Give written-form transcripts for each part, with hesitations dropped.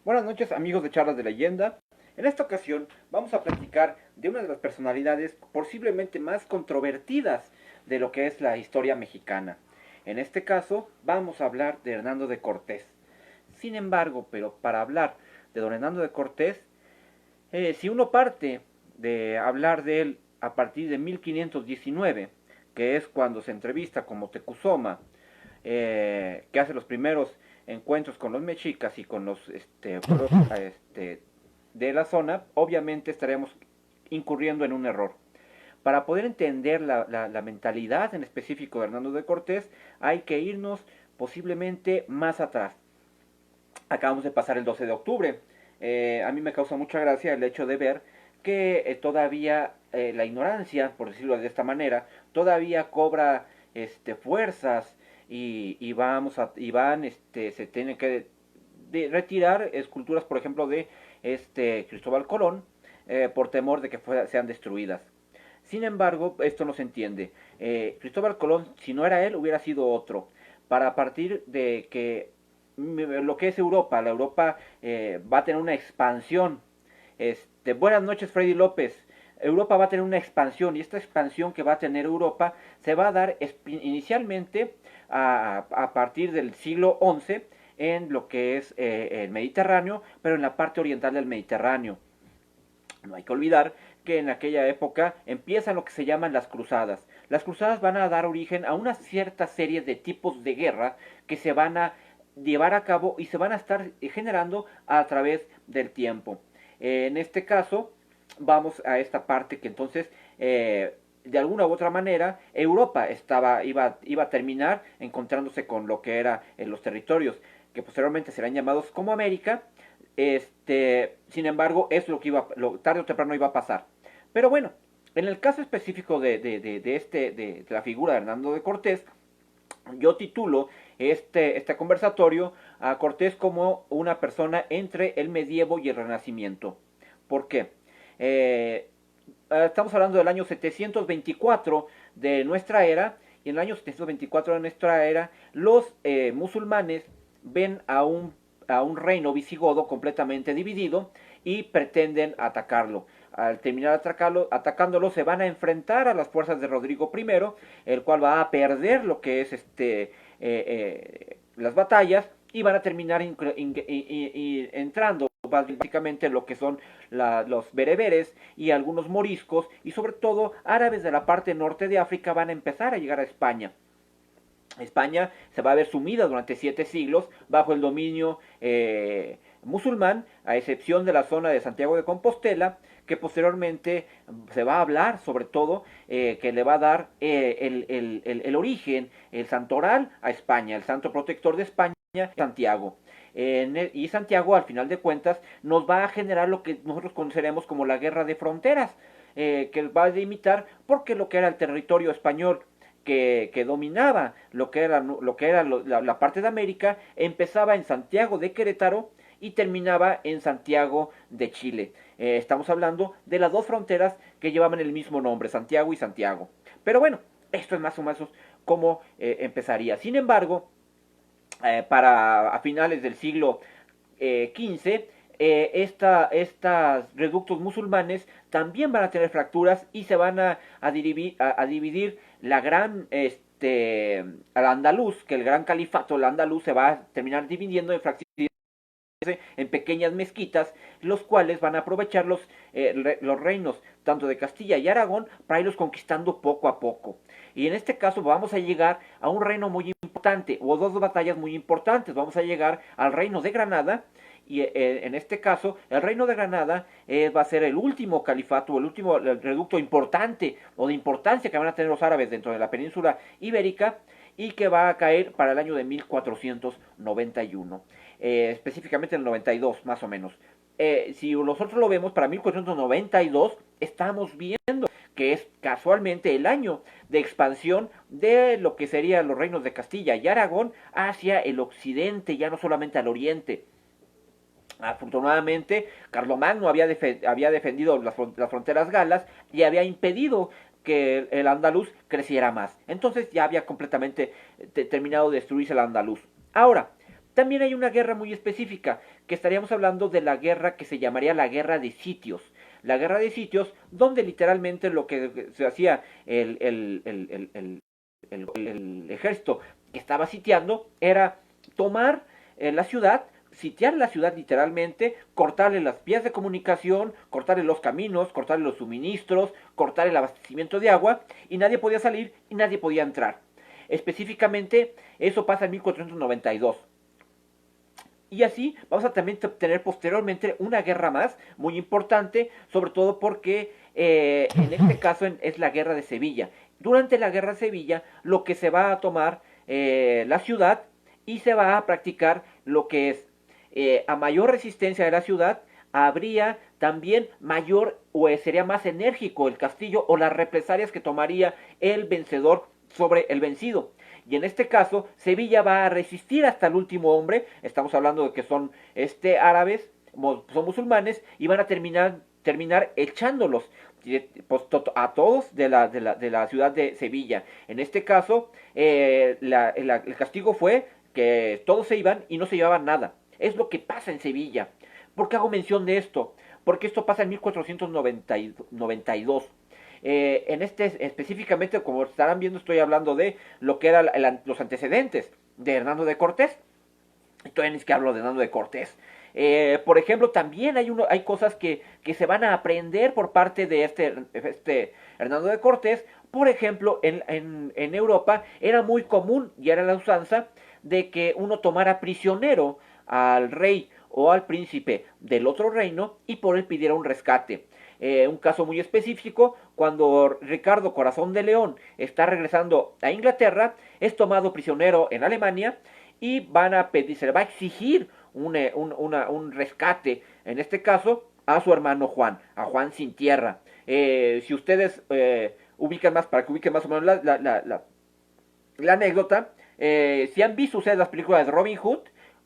Buenas noches amigos de Charlas de Leyenda. En esta ocasión vamos a platicar de una de las personalidades posiblemente más controvertidas de lo que es la historia mexicana. En este caso vamos a hablar de Hernando de Cortés. Sin embargo, pero para hablar de don Hernando de Cortés, si uno parte de hablar de él a partir de 1519, que es cuando se entrevista con Moctezuma, que hace los primeros encuentros con los mexicas y con los pueblos de la zona, obviamente estaremos incurriendo en un error. Para poder entender la mentalidad en específico de Hernando de Cortés, hay que irnos posiblemente más atrás. Acabamos de pasar el 12 de octubre. A mí me causa mucha gracia el hecho de ver que todavía la ignorancia, por decirlo de esta manera, todavía cobra fuerzas se tienen que retirar esculturas, por ejemplo, de Cristóbal Colón, por temor de que sean destruidas. Sin embargo, esto no se entiende. Cristóbal Colón, si no era él, hubiera sido otro. Para partir de que lo que es Europa, la Europa va a tener una expansión. Buenas noches, Freddy López. Europa va a tener una expansión y esta expansión que va a tener Europa se va a dar inicialmente a partir del siglo XI en lo que es el Mediterráneo, pero en la parte oriental del Mediterráneo. No hay que olvidar que en aquella época empiezan lo que se llaman las cruzadas. Las cruzadas van a dar origen a una cierta serie de tipos de guerra que se van a llevar a cabo y se van a estar generando a través del tiempo. En este caso, vamos a esta parte que entonces, de alguna u otra manera, Europa iba a terminar encontrándose con lo que era los territorios que posteriormente serán llamados como América. Sin embargo, eso es lo que tarde o temprano iba a pasar. Pero bueno, en el caso específico de la figura de Hernando de Cortés, yo titulo este conversatorio a Cortés como una persona entre el medievo y el renacimiento. ¿Por qué? Estamos hablando del año 724 de nuestra era, y en el año 724 de nuestra era, los musulmanes ven a un reino visigodo completamente dividido y pretenden atacarlo. Al terminar atacándolo, se van a enfrentar a las fuerzas de Rodrigo I, el cual va a perder lo que es las batallas y van a terminar entrando básicamente lo que son los bereberes y algunos moriscos y sobre todo árabes de la parte norte de África van a empezar a llegar a España. España se va a ver sumida durante 7 siglos bajo el dominio musulmán, a excepción de la zona de Santiago de Compostela, que posteriormente se va a hablar sobre todo que le va a dar el origen, el santoral a España, el santo protector de España, Santiago. Y Santiago, al final de cuentas, nos va a generar lo que nosotros conoceremos como la guerra de fronteras, que va a delimitar porque lo que era el territorio español que dominaba lo que era la parte de América, empezaba en Santiago de Querétaro y terminaba en Santiago de Chile. Estamos hablando de las dos fronteras que llevaban el mismo nombre, Santiago y Santiago. Pero bueno, esto es más o menos cómo empezaría. Sin embargo, a finales del siglo XV, estas reductos musulmanes también van a tener fracturas y se van a dividir la gran al andaluz, que el gran califato el andaluz se va a terminar dividiendo en fracciones, en pequeñas mezquitas, los cuales van a aprovechar los reinos tanto de Castilla y Aragón para irlos conquistando poco a poco. Y en este caso vamos a llegar a un reino muy importante, o dos batallas muy importantes. Vamos a llegar al reino de Granada, y en este caso el reino de Granada va a ser el último califato, el último reducto importante o de importancia que van a tener los árabes dentro de la península ibérica, y que va a caer para el año de 1491, específicamente en el 92 más o menos. Si nosotros lo vemos para 1492, estamos viendo que es casualmente el año de expansión de lo que serían los reinos de Castilla y Aragón hacia el occidente, ya no solamente al oriente. Afortunadamente, Carlomagno había defendido las fronteras galas y había impedido que el andaluz creciera más. Entonces ya había completamente terminado de destruirse el andaluz. Ahora, También hay una guerra muy específica, que estaríamos hablando de la guerra que se llamaría la guerra de sitios. La guerra de sitios, donde literalmente lo que se hacía el ejército que estaba sitiando era tomar la ciudad, sitiar la ciudad literalmente, cortarle las vías de comunicación, cortarle los caminos, cortarle los suministros, cortar el abastecimiento de agua, y nadie podía salir y nadie podía entrar. Específicamente, eso pasa en 1492. Y así vamos a también tener posteriormente una guerra más, muy importante, sobre todo porque en este caso es la guerra de Sevilla. Durante la guerra de Sevilla, lo que se va a tomar la ciudad y se va a practicar lo que es a mayor resistencia de la ciudad, habría también mayor o sería más enérgico el castillo o las represalias que tomaría el vencedor sobre el vencido. Y en este caso, Sevilla va a resistir hasta el último hombre. Estamos hablando de que son árabes, son musulmanes, y van a terminar echándolos a todos de la ciudad de Sevilla. En este caso, el castigo fue que todos se iban y no se llevaban nada. Es lo que pasa en Sevilla. ¿Por qué hago mención de esto? Porque esto pasa en 1492. Específicamente, como estarán viendo, estoy hablando de lo que eran los antecedentes de Hernando de Cortés. Todavía ni que hablo de Hernando de Cortés. Por ejemplo, también hay cosas que se van a aprender por parte de este Hernando de Cortés. Por ejemplo, en Europa era muy común, y era la usanza, de que uno tomara prisionero al rey o al príncipe del otro reino y por él pidiera un rescate. Un caso muy específico, cuando Ricardo Corazón de León está regresando a Inglaterra, es tomado prisionero en Alemania y se le va a exigir un rescate, en este caso a su hermano Juan, a Juan Sin Tierra. Si ustedes ubican más, para que ubiquen más o menos la anécdota, si han visto ustedes las películas de Robin Hood,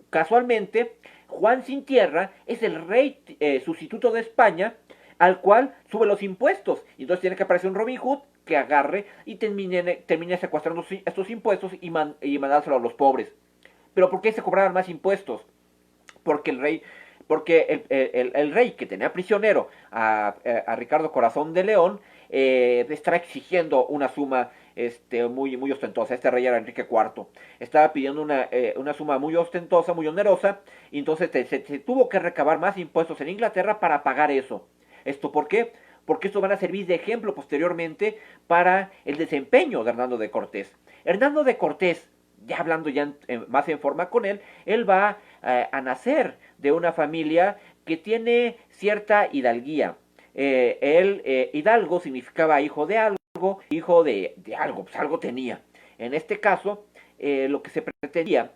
casualmente Juan Sin Tierra es el rey sustituto de España, al cual sube los impuestos. Y entonces tiene que aparecer un Robin Hood que agarre y termine secuestrando estos impuestos y mandárselo a los pobres. ¿Pero por qué se cobraban más impuestos? Porque el rey que tenía prisionero a Ricardo Corazón de León estaba exigiendo una suma muy, muy ostentosa. Este rey era Enrique IV. Estaba pidiendo una suma muy ostentosa, muy onerosa, y entonces se tuvo que recabar más impuestos en Inglaterra para pagar eso. ¿Esto por qué? Porque esto van a servir de ejemplo posteriormente para el desempeño de Hernando de Cortés. Hernando de Cortés, ya hablando más en forma con él va a nacer de una familia que tiene cierta hidalguía. Hidalgo significaba hijo de algo, hijo de algo, pues algo tenía. En este caso, lo que se pretendía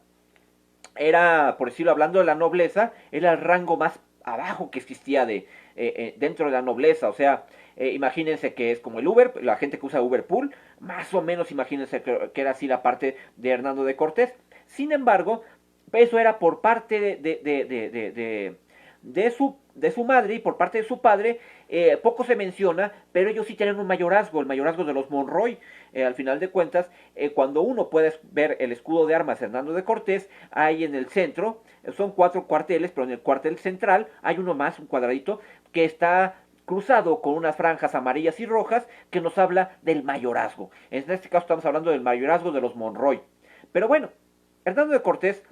era, por decirlo, hablando de la nobleza, era el rango más abajo que existía dentro de la nobleza. O sea, imagínense que es como el Uber, la gente que usa Uber Pool, más o menos imagínense que era así la parte de Hernando de Cortés. Sin embargo, eso era por parte de su madre y por parte de su padre. Poco se menciona, pero ellos sí tienen un mayorazgo, el mayorazgo de los Monroy. Al final de cuentas, cuando uno puede ver el escudo de armas Hernando de Cortés, hay en el centro, son 4 cuarteles, pero en el cuartel central hay uno más, un cuadradito, que está cruzado con unas franjas amarillas y rojas, que nos habla del mayorazgo. En este caso estamos hablando del mayorazgo de los Monroy. Pero bueno, Hernando de Cortés,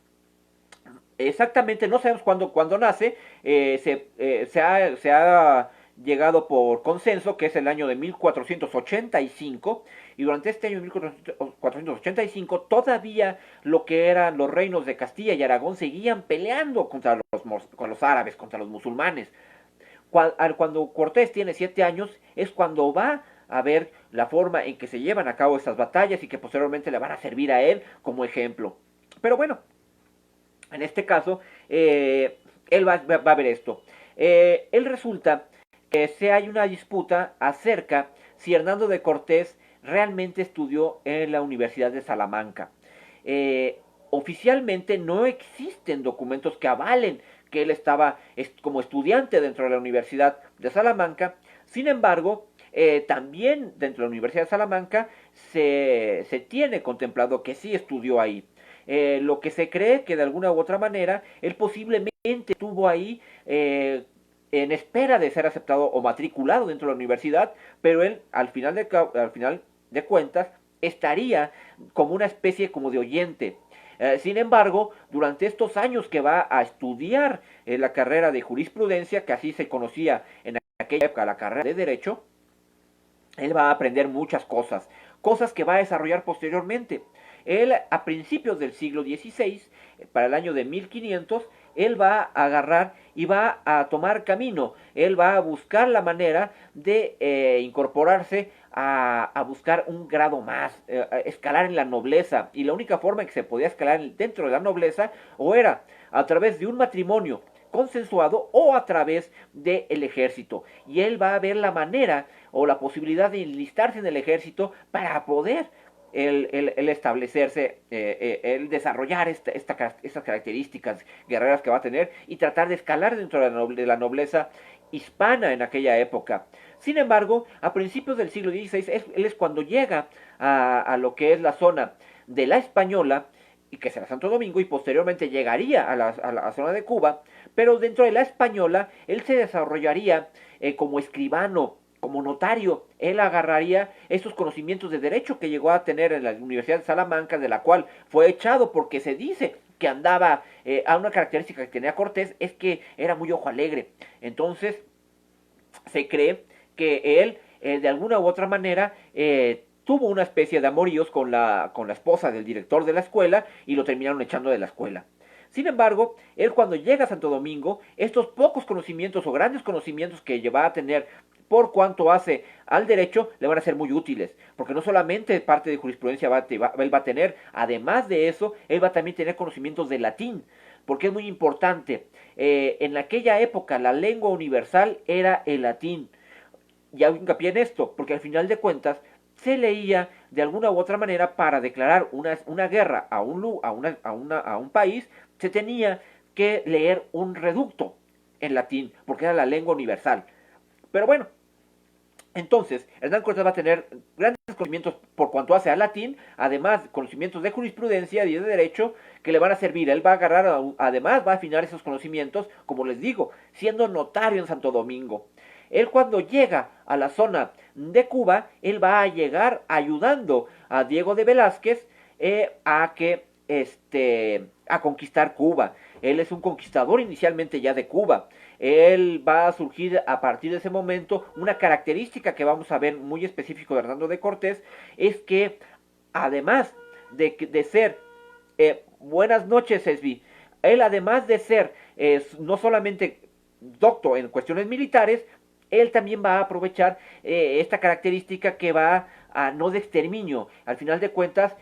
exactamente no sabemos cuándo nace. Se ha llegado por consenso que es el año de 1485, y durante este año de 1485 todavía lo que eran los reinos de Castilla y Aragón seguían peleando contra los árabes, contra los musulmanes. Cuando Cortés tiene 7 años es cuando va a ver la forma en que se llevan a cabo estas batallas y que posteriormente le van a servir a él como ejemplo. Pero bueno, en este caso, él va a ver esto. Él resulta que hay una disputa acerca si Hernando de Cortés realmente estudió en la Universidad de Salamanca. Oficialmente no existen documentos que avalen que él estaba como estudiante dentro de la Universidad de Salamanca. Sin embargo, también dentro de la Universidad de Salamanca se tiene contemplado que sí estudió ahí. Lo que se cree que de alguna u otra manera él posiblemente estuvo ahí en espera de ser aceptado o matriculado dentro de la universidad, pero él al final de cuentas estaría como una especie como de oyente. Sin embargo, durante estos años que va a estudiar la carrera de jurisprudencia, que así se conocía en aquella época la carrera de derecho, él va a aprender muchas cosas, cosas que va a desarrollar posteriormente. Él, a principios del siglo XVI, para el año de 1500, él va a agarrar y va a tomar camino. Él va a buscar la manera de incorporarse a buscar un grado más, escalar en la nobleza. Y la única forma en que se podía escalar dentro de la nobleza o era a través de un matrimonio consensuado o a través del ejército. Y él va a ver la manera o la posibilidad de enlistarse en el ejército para poder el establecerse, el desarrollar estas características guerreras que va a tener y tratar de escalar dentro de la nobleza hispana en aquella época. Sin embargo, a principios del siglo XVI, él es cuando llega a lo que es la zona de la Española, y que será Santo Domingo, y posteriormente llegaría a la zona de Cuba, pero dentro de la Española, él se desarrollaría como escribano, como notario. Él agarraría esos conocimientos de derecho que llegó a tener en la Universidad de Salamanca, de la cual fue echado porque se dice que andaba, a una característica que tenía Cortés es que era muy ojo alegre. Entonces, se cree que él, de alguna u otra manera, tuvo una especie de amoríos con la esposa del director de la escuela y lo terminaron echando de la escuela. Sin embargo, él cuando llega a Santo Domingo, estos pocos conocimientos o grandes conocimientos que va a tener por cuanto hace al derecho, le van a ser muy útiles, porque no solamente parte de jurisprudencia él va a tener, además de eso, él va a también tener conocimientos de latín, porque es muy importante. En aquella época la lengua universal era el latín. Y hago hincapié en esto, porque al final de cuentas se leía de alguna u otra manera para declarar una guerra a un país, se tenía que leer un reducto en latín, porque era la lengua universal. Pero bueno, entonces, Hernán Cortés va a tener grandes conocimientos por cuanto hace al latín, además conocimientos de jurisprudencia y de derecho que le van a servir. Él va a agarrar, además va a afinar esos conocimientos, como les digo, siendo notario en Santo Domingo. Él cuando llega a la zona de Cuba, él va a llegar ayudando a Diego de Velázquez a conquistar Cuba. Él es un conquistador inicialmente ya de Cuba. Él va a surgir a partir de ese momento una característica que vamos a ver muy específico de Hernando de Cortés, es que además de ser, buenas noches Esbi, él además de ser no solamente docto en cuestiones militares, él también va a aprovechar esta característica que va a no de exterminio. Al final de cuentas,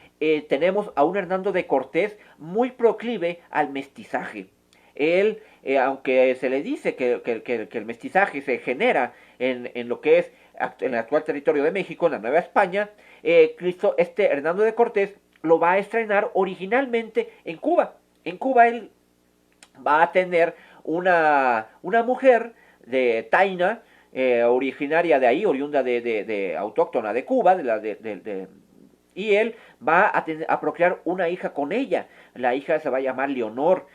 tenemos a un Hernando de Cortés muy proclive al mestizaje. Él, aunque se le dice que el mestizaje se genera en lo que es en el actual territorio de México, en la Nueva España, Hernando de Cortés lo va a estrenar originalmente en Cuba. En Cuba él va a tener una mujer de Taina, originaria de ahí, oriunda de autóctona de Cuba, y él va a procrear una hija con ella. La hija se va a llamar Leonor.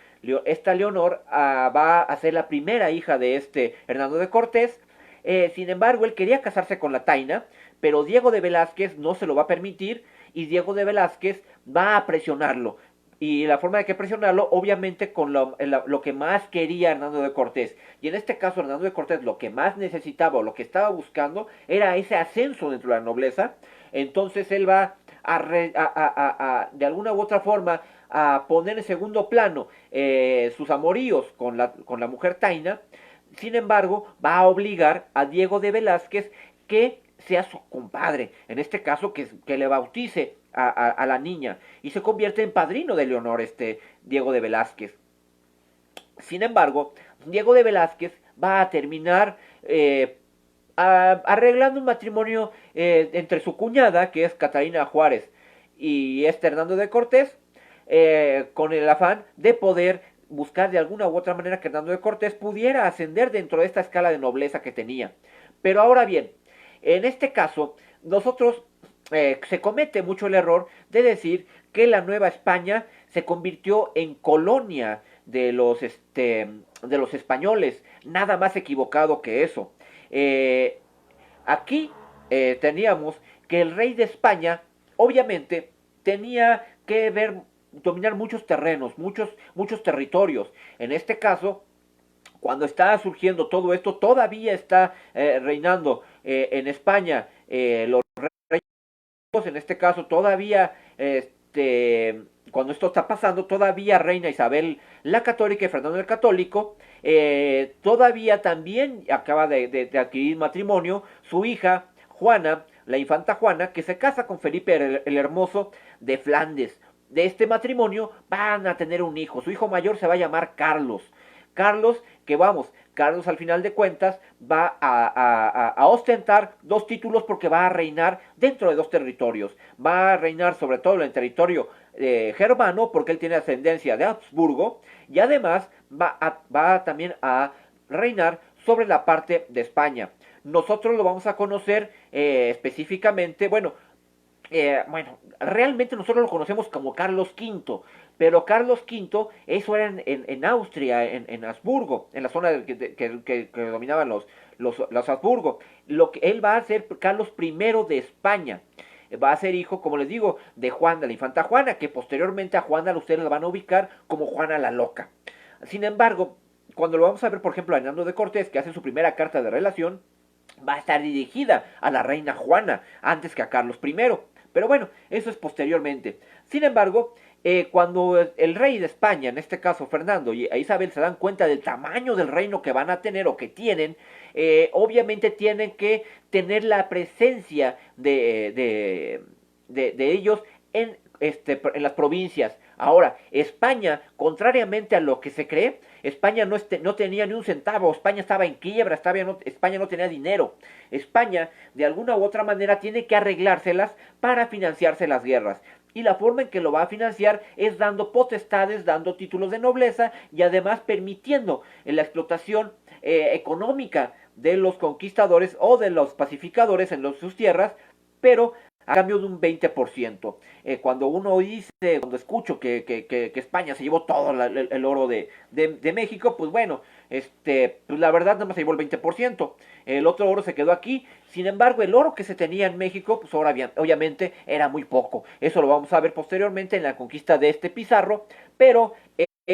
Esta Leonor va a ser la primera hija de Hernando de Cortés. Sin embargo, él quería casarse con la Taina, pero Diego de Velázquez no se lo va a permitir y Diego de Velázquez va a presionarlo. Y la forma de que presionarlo, obviamente, con lo que más quería Hernando de Cortés. Y en este caso, Hernando de Cortés lo que más necesitaba o lo que estaba buscando era ese ascenso dentro de la nobleza. Entonces él va de alguna u otra forma a poner en segundo plano sus amoríos con la mujer Taina. Sin embargo, va a obligar a Diego de Velázquez que sea su compadre, en este caso que le bautice a la niña, y se convierte en padrino de Leonor, Diego de Velázquez. Sin embargo, Diego de Velázquez va a terminar arreglando un matrimonio entre su cuñada, que es Catalina Juárez, y Hernando de Cortés, con el afán de poder buscar de alguna u otra manera que Hernando de Cortés pudiera ascender dentro de esta escala de nobleza que tenía. Pero ahora bien, en este caso, nosotros se comete mucho el error de decir que la Nueva España se convirtió en colonia de los españoles. Nada más equivocado que eso. Aquí teníamos que el rey de España, obviamente, tenía que dominar muchos terrenos, muchos territorios. En este caso, cuando está surgiendo todo esto, todavía está reinando en España los reyes, en este caso todavía, cuando esto está pasando, todavía reina Isabel la Católica y Fernando el Católico, todavía también acaba de adquirir matrimonio su hija Juana, la infanta Juana, que se casa con Felipe el Hermoso de Flandes. De este matrimonio van a tener un hijo, su hijo mayor se va a llamar Carlos. Carlos, que vamos, Carlos al final de cuentas va a ostentar dos títulos porque va a reinar dentro de dos territorios. Va a reinar sobre todo en el territorio germano porque él tiene ascendencia de Habsburgo y además va también a reinar sobre la parte de España. Nosotros lo vamos a conocer específicamente, bueno, realmente nosotros lo conocemos como Carlos V, pero Carlos V, eso era en Austria, en Habsburgo, en la zona que dominaban los Habsburgo. Lo que él va a ser Carlos I de España. Va a ser hijo, como les digo, de Juana, la infanta Juana, que posteriormente a Juana ustedes la van a ubicar como Juana la Loca. Sin embargo, cuando lo vamos a ver, por ejemplo, a Hernando de Cortés, que hace su primera carta de relación, va a estar dirigida a la reina Juana, antes que a Carlos I. Pero bueno, eso es posteriormente. Sin embargo, cuando el rey de España, en este caso Fernando y Isabel, se dan cuenta del tamaño del reino que van a tener o que tienen, obviamente tienen que tener la presencia de ellos en las provincias. Ahora, España, contrariamente a lo que se cree, España no tenía ni un centavo, España estaba en quiebra, España no tenía dinero. España, de alguna u otra manera, tiene que arreglárselas para financiarse las guerras. Y la forma en que lo va a financiar es dando potestades, dando títulos de nobleza y además permitiendo la explotación económica de los conquistadores o de los pacificadores en sus tierras, pero a cambio de un 20%. Cuando uno dice, cuando escucho que España se llevó todo el oro de México, pues bueno, pues la verdad nada más se llevó el 20%. El otro oro se quedó aquí. Sin embargo, el oro que se tenía en México, pues ahora bien, obviamente era muy poco. Eso lo vamos a ver posteriormente en la conquista de Pizarro, pero en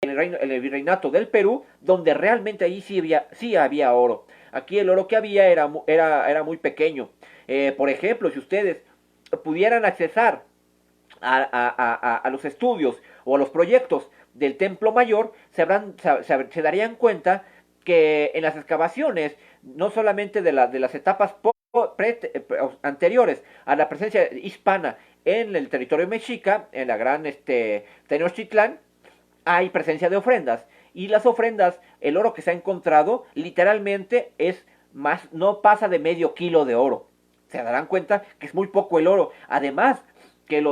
el virreinato del Perú, donde realmente ahí sí había oro. Aquí el oro que había era muy pequeño. Por ejemplo, si ustedes pudieran accesar a los estudios o a los proyectos del Templo Mayor, se darían cuenta que en las excavaciones, no solamente de las etapas anteriores a la presencia hispana en el territorio mexica, en la gran Tenochtitlán, hay presencia de ofrendas. Y las ofrendas, el oro que se ha encontrado, literalmente no pasa de medio kilo de oro. Se darán cuenta que es muy poco el oro. Además, que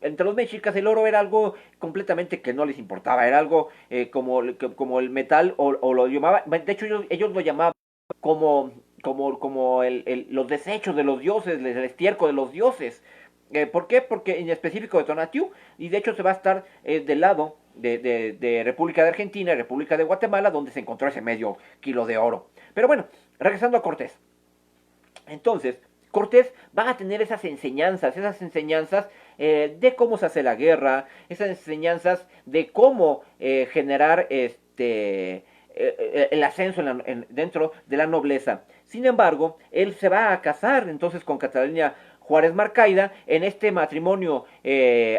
entre los mexicas el oro era algo completamente que no les importaba. Era algo como el metal, o lo llamaban. De hecho, ellos lo llamaban como los desechos de los dioses, el estiércol de los dioses. ¿Por qué? Porque en específico de Tonatiuh, y de hecho se va a estar del lado de República de Argentina y República de Guatemala, donde se encontró ese medio kilo de oro. Pero bueno, regresando a Cortés. Entonces, Cortés va a tener esas enseñanzas de cómo se hace la guerra, esas enseñanzas de cómo generar el ascenso dentro de la nobleza. Sin embargo, él se va a casar entonces con Catalina Juárez Marcaida en este matrimonio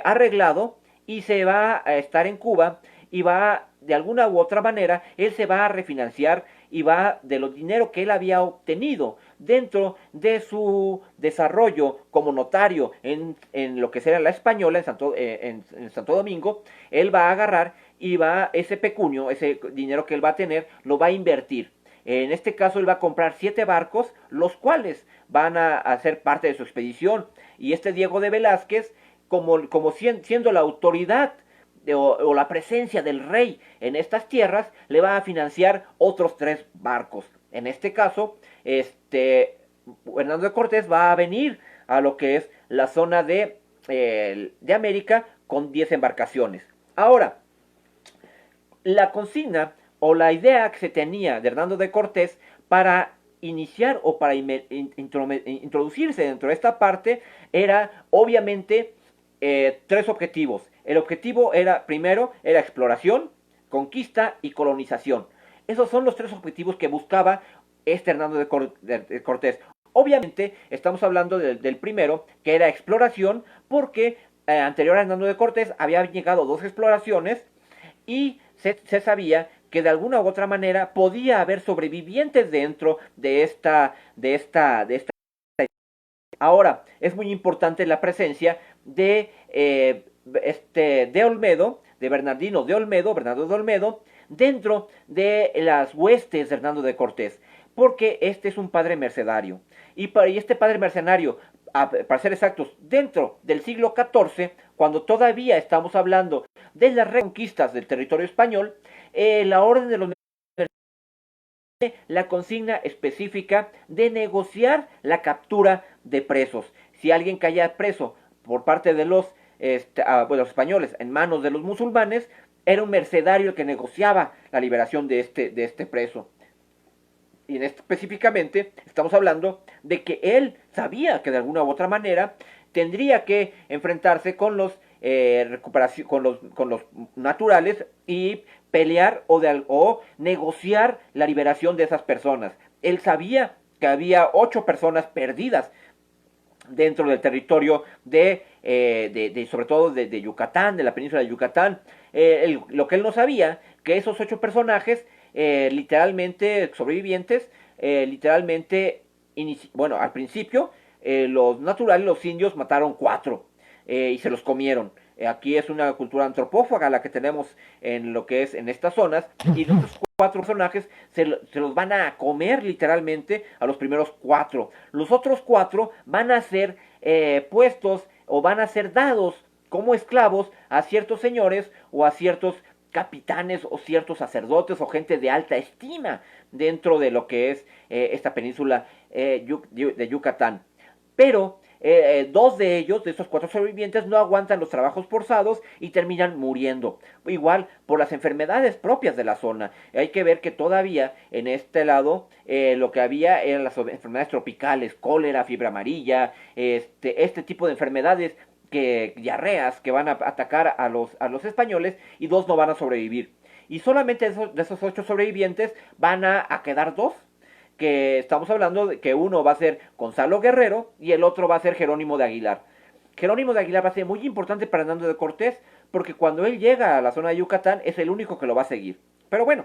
arreglado, y se va a estar en Cuba y va, de alguna u otra manera, él se va a refinanciar y va de los dinero que él había obtenido dentro de su desarrollo como notario en lo que será la Española, en Santo Domingo. Él va a agarrar y ese pecunio, ese dinero que él va a tener, lo va a invertir. En este caso él va a comprar 7 barcos, los cuales van a ser parte de su expedición. Y Diego de Velázquez, siendo la autoridad o la presencia del rey en estas tierras, le va a financiar otros 3 barcos. En este caso, Hernando de Cortés va a venir a lo que es la zona de de América con 10 embarcaciones. Ahora, la consigna o la idea que se tenía de Hernando de Cortés para iniciar o para introducirse dentro de esta parte era obviamente tres objetivos. El objetivo era, primero, era exploración, conquista y colonización. Esos son los tres objetivos que buscaba este Hernando de Cortés. Obviamente estamos hablando del primero, que era exploración, porque anterior a Hernando de Cortés había llegado dos exploraciones y se sabía que de alguna u otra manera podía haber sobrevivientes dentro de esta. Ahora, es muy importante la presencia de Olmedo, de Bernardino de Olmedo, Bernardo de Olmedo, dentro de las huestes de Hernando de Cortés, porque este es un padre mercenario. Y este padre mercenario, para ser exactos, dentro del siglo XIV, cuando todavía estamos hablando de las reconquistas del territorio español, la orden de los la consigna específica de negociar la captura de presos. Si alguien caía preso por parte de los españoles en manos de los musulmanes, era un mercenario que negociaba la liberación de este preso. Y específicamente estamos hablando de que él sabía que de alguna u otra manera tendría que enfrentarse con los con los naturales y pelear o negociar la liberación de esas personas. Él sabía que había 8 personas perdidas dentro del territorio sobre todo de Yucatán, de la península de Yucatán. Lo que él no sabía, que esos 8 personajes, literalmente sobrevivientes, literalmente, bueno, al principio, los naturales, los indios, mataron 4 y se los comieron. Aquí es una cultura antropófaga la que tenemos en lo que es en estas zonas, y los 4 personajes se los van a comer literalmente a los primeros 4. Los otros 4 van a ser puestos o van a ser dados como esclavos a ciertos señores o a ciertos capitanes o ciertos sacerdotes o gente de alta estima dentro de lo que es esta península de Yucatán. Pero 2 de ellos, de esos 4 sobrevivientes, no aguantan los trabajos forzados y terminan muriendo. Igual por las enfermedades propias de la zona. Hay que ver que todavía en este lado lo que había eran las enfermedades tropicales, cólera, fiebre amarilla, este tipo de enfermedades, diarreas que van a atacar a los españoles, y 2 no van a sobrevivir. Y solamente de esos 8 sobrevivientes van a quedar 2, que estamos hablando de que uno va a ser Gonzalo Guerrero y el otro va a ser Jerónimo de Aguilar. Jerónimo de Aguilar va a ser muy importante para Hernando de Cortés, porque cuando él llega a la zona de Yucatán es el único que lo va a seguir. Pero bueno,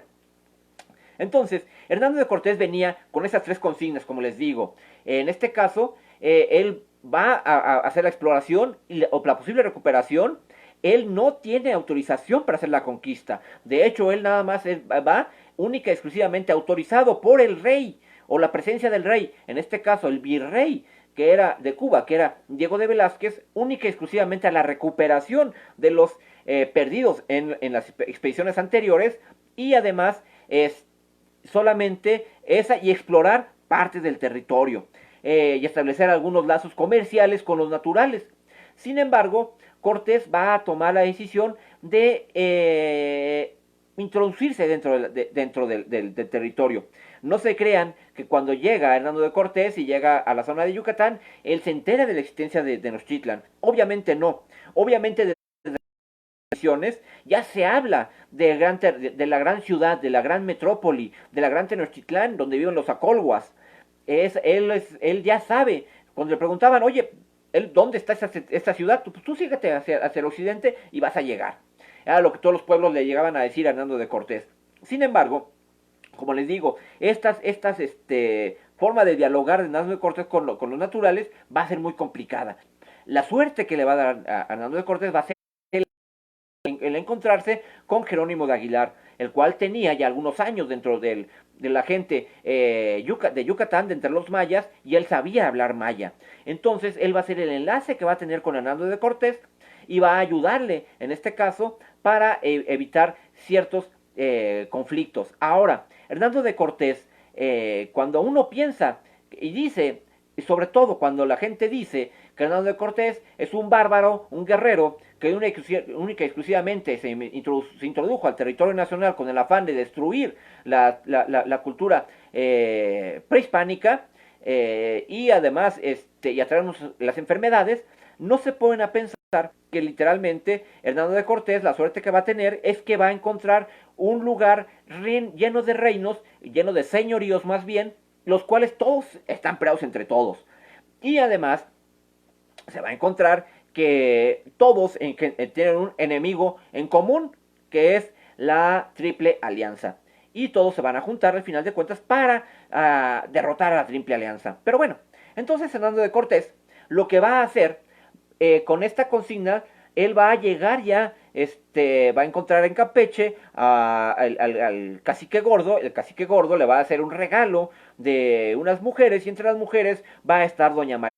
entonces Hernando de Cortés venía con esas 3 consignas, como les digo. En este caso, él va a hacer la exploración o la posible recuperación. Él no tiene autorización para hacer la conquista. De hecho, él nada más va única y exclusivamente autorizado por el rey o la presencia del rey, en este caso el virrey que era de Cuba, que era Diego de Velázquez, única y exclusivamente a la recuperación de los perdidos en las expediciones anteriores, y además solamente esa, y explorar partes del territorio y establecer algunos lazos comerciales con los naturales. Sin embargo, Cortés va a tomar la decisión de introducirse dentro del territorio. No se crean que cuando llega Hernando de Cortés y llega a la zona de Yucatán, él se entera de la existencia de Tenochtitlan. Obviamente no. Obviamente de ya se habla de la gran ciudad, de la gran metrópoli, de la gran Tenochtitlán, donde viven los acolhuas. Él ya sabe. Cuando le preguntaban, oye, ¿dónde está esta ciudad? Pues tú síguete hacia el occidente y vas a llegar. Era lo que todos los pueblos le llegaban a decir a Hernando de Cortés. Sin embargo, como les digo, estas forma de dialogar de Hernando de Cortés con los naturales va a ser muy complicada. La suerte que le va a dar a Hernando de Cortés va a ser el encontrarse con Jerónimo de Aguilar, el cual tenía ya algunos años dentro de la gente de Yucatán, de entre los mayas, y él sabía hablar maya. Entonces él va a ser el enlace que va a tener con Hernando de Cortés y va a ayudarle, en este caso, para evitar ciertos conflictos. Ahora, Hernando de Cortés, cuando uno piensa y dice, y sobre todo cuando la gente dice que Hernando de Cortés es un bárbaro, un guerrero, que única y exclusivamente se introdujo al territorio nacional con el afán de destruir la cultura prehispánica, y además y atraernos las enfermedades. No se ponen a pensar que literalmente Hernando de Cortés, la suerte que va a tener es que va a encontrar un lugar lleno de reinos, lleno de señoríos más bien, los cuales todos están peleados entre todos. Y además se va a encontrar que todos tienen un enemigo en común, que es la Triple Alianza. Y todos se van a juntar al final de cuentas para derrotar a la Triple Alianza. Pero bueno, entonces Hernando de Cortés lo que va a hacer con esta consigna, él va a llegar ya, va a encontrar en Campeche al cacique gordo. El cacique gordo le va a hacer un regalo de unas mujeres, y entre las mujeres va a estar Doña Marina.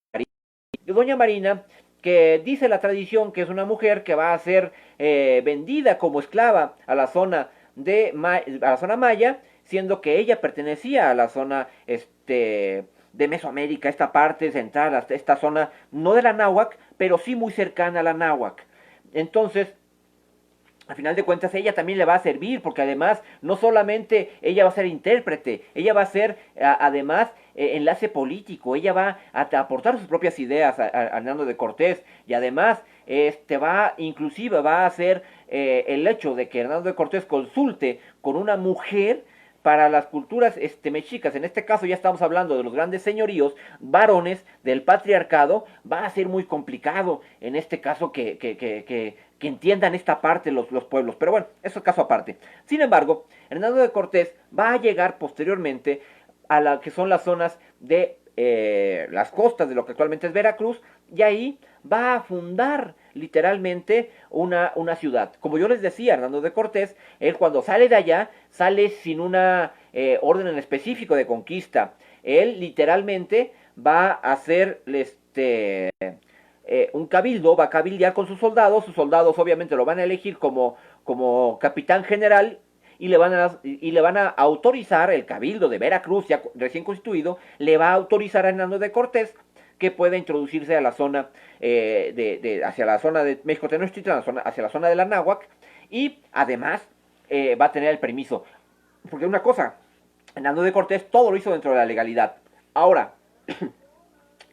Doña Marina, que dice la tradición que es una mujer que va a ser vendida como esclava a la zona a la zona maya, siendo que ella pertenecía a la zona de Mesoamérica, esta parte central, esta zona no de la náhuac, pero sí muy cercana a la náhuac. Entonces, al final de cuentas, ella también le va a servir, porque además no solamente ella va a ser intérprete, ella va a ser además enlace político, ella va a aportar sus propias ideas a Hernando de Cortés, y además inclusive va a hacer el hecho de que Hernando de Cortés consulte con una mujer para las culturas mexicas. En este caso ya estamos hablando de los grandes señoríos, varones del patriarcado. Va a ser muy complicado en este caso que entiendan esta parte los pueblos. Pero bueno, eso es caso aparte. Sin embargo, Hernando de Cortés va a llegar posteriormente a la que son las zonas de las costas de lo que actualmente es Veracruz, y ahí va a fundar literalmente una ciudad. Como yo les decía, Hernando de Cortés, él cuando sale de allá, sale sin una orden en específico de conquista. Él literalmente va a hacer un cabildo, va a cabildear con sus soldados obviamente lo van a elegir como capitán general, y le van a autorizar, el cabildo de Veracruz, ya recién constituido, le va a autorizar a Hernando de Cortés que pueda introducirse a la zona hacia la zona de México Tenochtitlan, hacia la zona de la náhuac, y además va a tener el permiso. Porque una cosa, Hernando de Cortés todo lo hizo dentro de la legalidad. Ahora,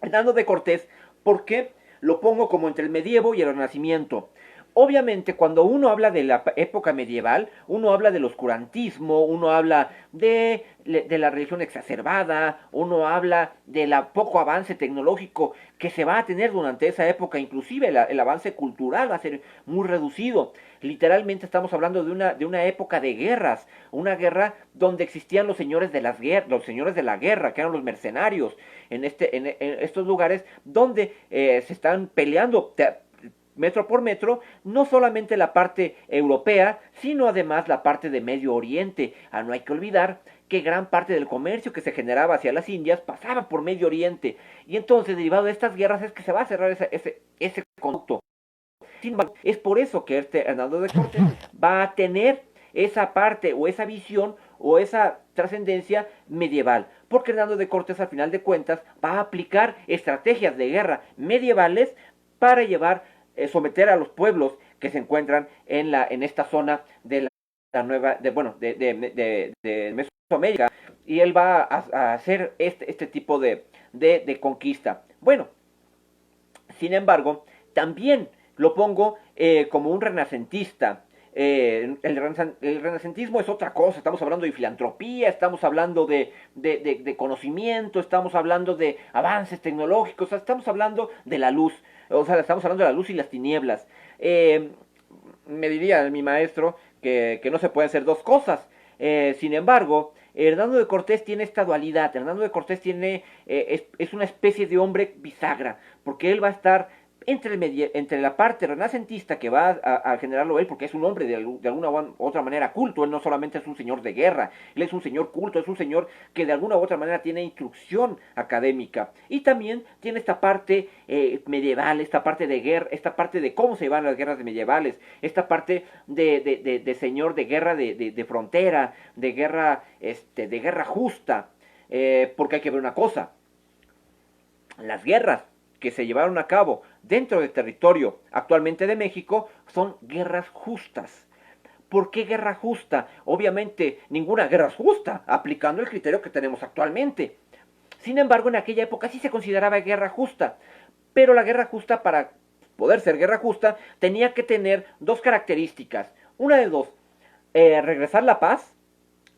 Hernando de Cortés, ¿por qué lo pongo como entre el medievo y el renacimiento? Obviamente, cuando uno habla de la época medieval, uno habla del oscurantismo, uno habla de la religión exacerbada, uno habla del poco avance tecnológico que se va a tener durante esa época, inclusive el avance cultural va a ser muy reducido. Literalmente estamos hablando de una época de guerras, una guerra donde existían los señores de los señores de la guerra, que eran los mercenarios, en estos lugares donde se están peleando metro por metro, no solamente la parte europea, sino además la parte de Medio Oriente. No hay que olvidar que gran parte del comercio que se generaba hacia las Indias pasaba por Medio Oriente, y entonces derivado de estas guerras es que se va a cerrar ese conducto. Sin embargo, es por eso que Hernando de Cortés va a tener esa parte o esa visión o esa trascendencia medieval, porque Hernando de Cortés al final de cuentas va a aplicar estrategias de guerra medievales para someter a los pueblos que se encuentran en esta zona de la nueva, de Mesoamérica, y él va a hacer este tipo de conquista. Bueno, sin embargo, también lo pongo como un renacentista. El renacentismo es otra cosa, estamos hablando de filantropía, estamos hablando de conocimiento, estamos hablando de avances tecnológicos, estamos hablando de la luz, o sea, estamos hablando de la luz y las tinieblas. Me diría mi maestro que no se pueden hacer dos cosas. Sin embargo, Hernando de Cortés tiene esta dualidad. Hernando de Cortés es una especie de hombre bisagra, porque él va a estar entre la parte renacentista que va a generarlo él, porque es un hombre de alguna u otra manera culto. Él no solamente es un señor de guerra, él es un señor culto, es un señor que de alguna u otra manera tiene instrucción académica, y también tiene esta parte medieval, esta parte de guerra, esta parte de cómo se van las guerras medievales, esta parte de señor de guerra de frontera, de guerra justa, porque hay que ver una cosa: las guerras que se llevaron a cabo dentro del territorio actualmente de México son guerras justas. ¿Por qué guerra justa? Obviamente ninguna guerra es justa, aplicando el criterio que tenemos actualmente. Sin embargo, en aquella época sí se consideraba guerra justa, pero la guerra justa, para poder ser guerra justa, tenía que tener dos características. Una de dos, regresar la paz,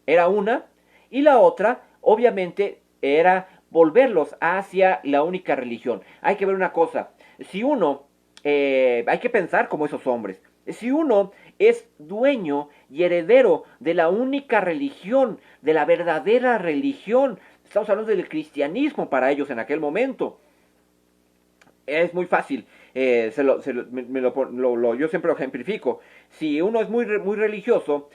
era una, y la otra, obviamente, era volverlos hacia la única religión. Hay que ver una cosa, si uno, hay que pensar como esos hombres, si uno es dueño y heredero de la única religión, de la verdadera religión, estamos hablando del cristianismo para ellos en aquel momento, es muy fácil. Yo siempre lo ejemplifico. Si uno es muy religioso,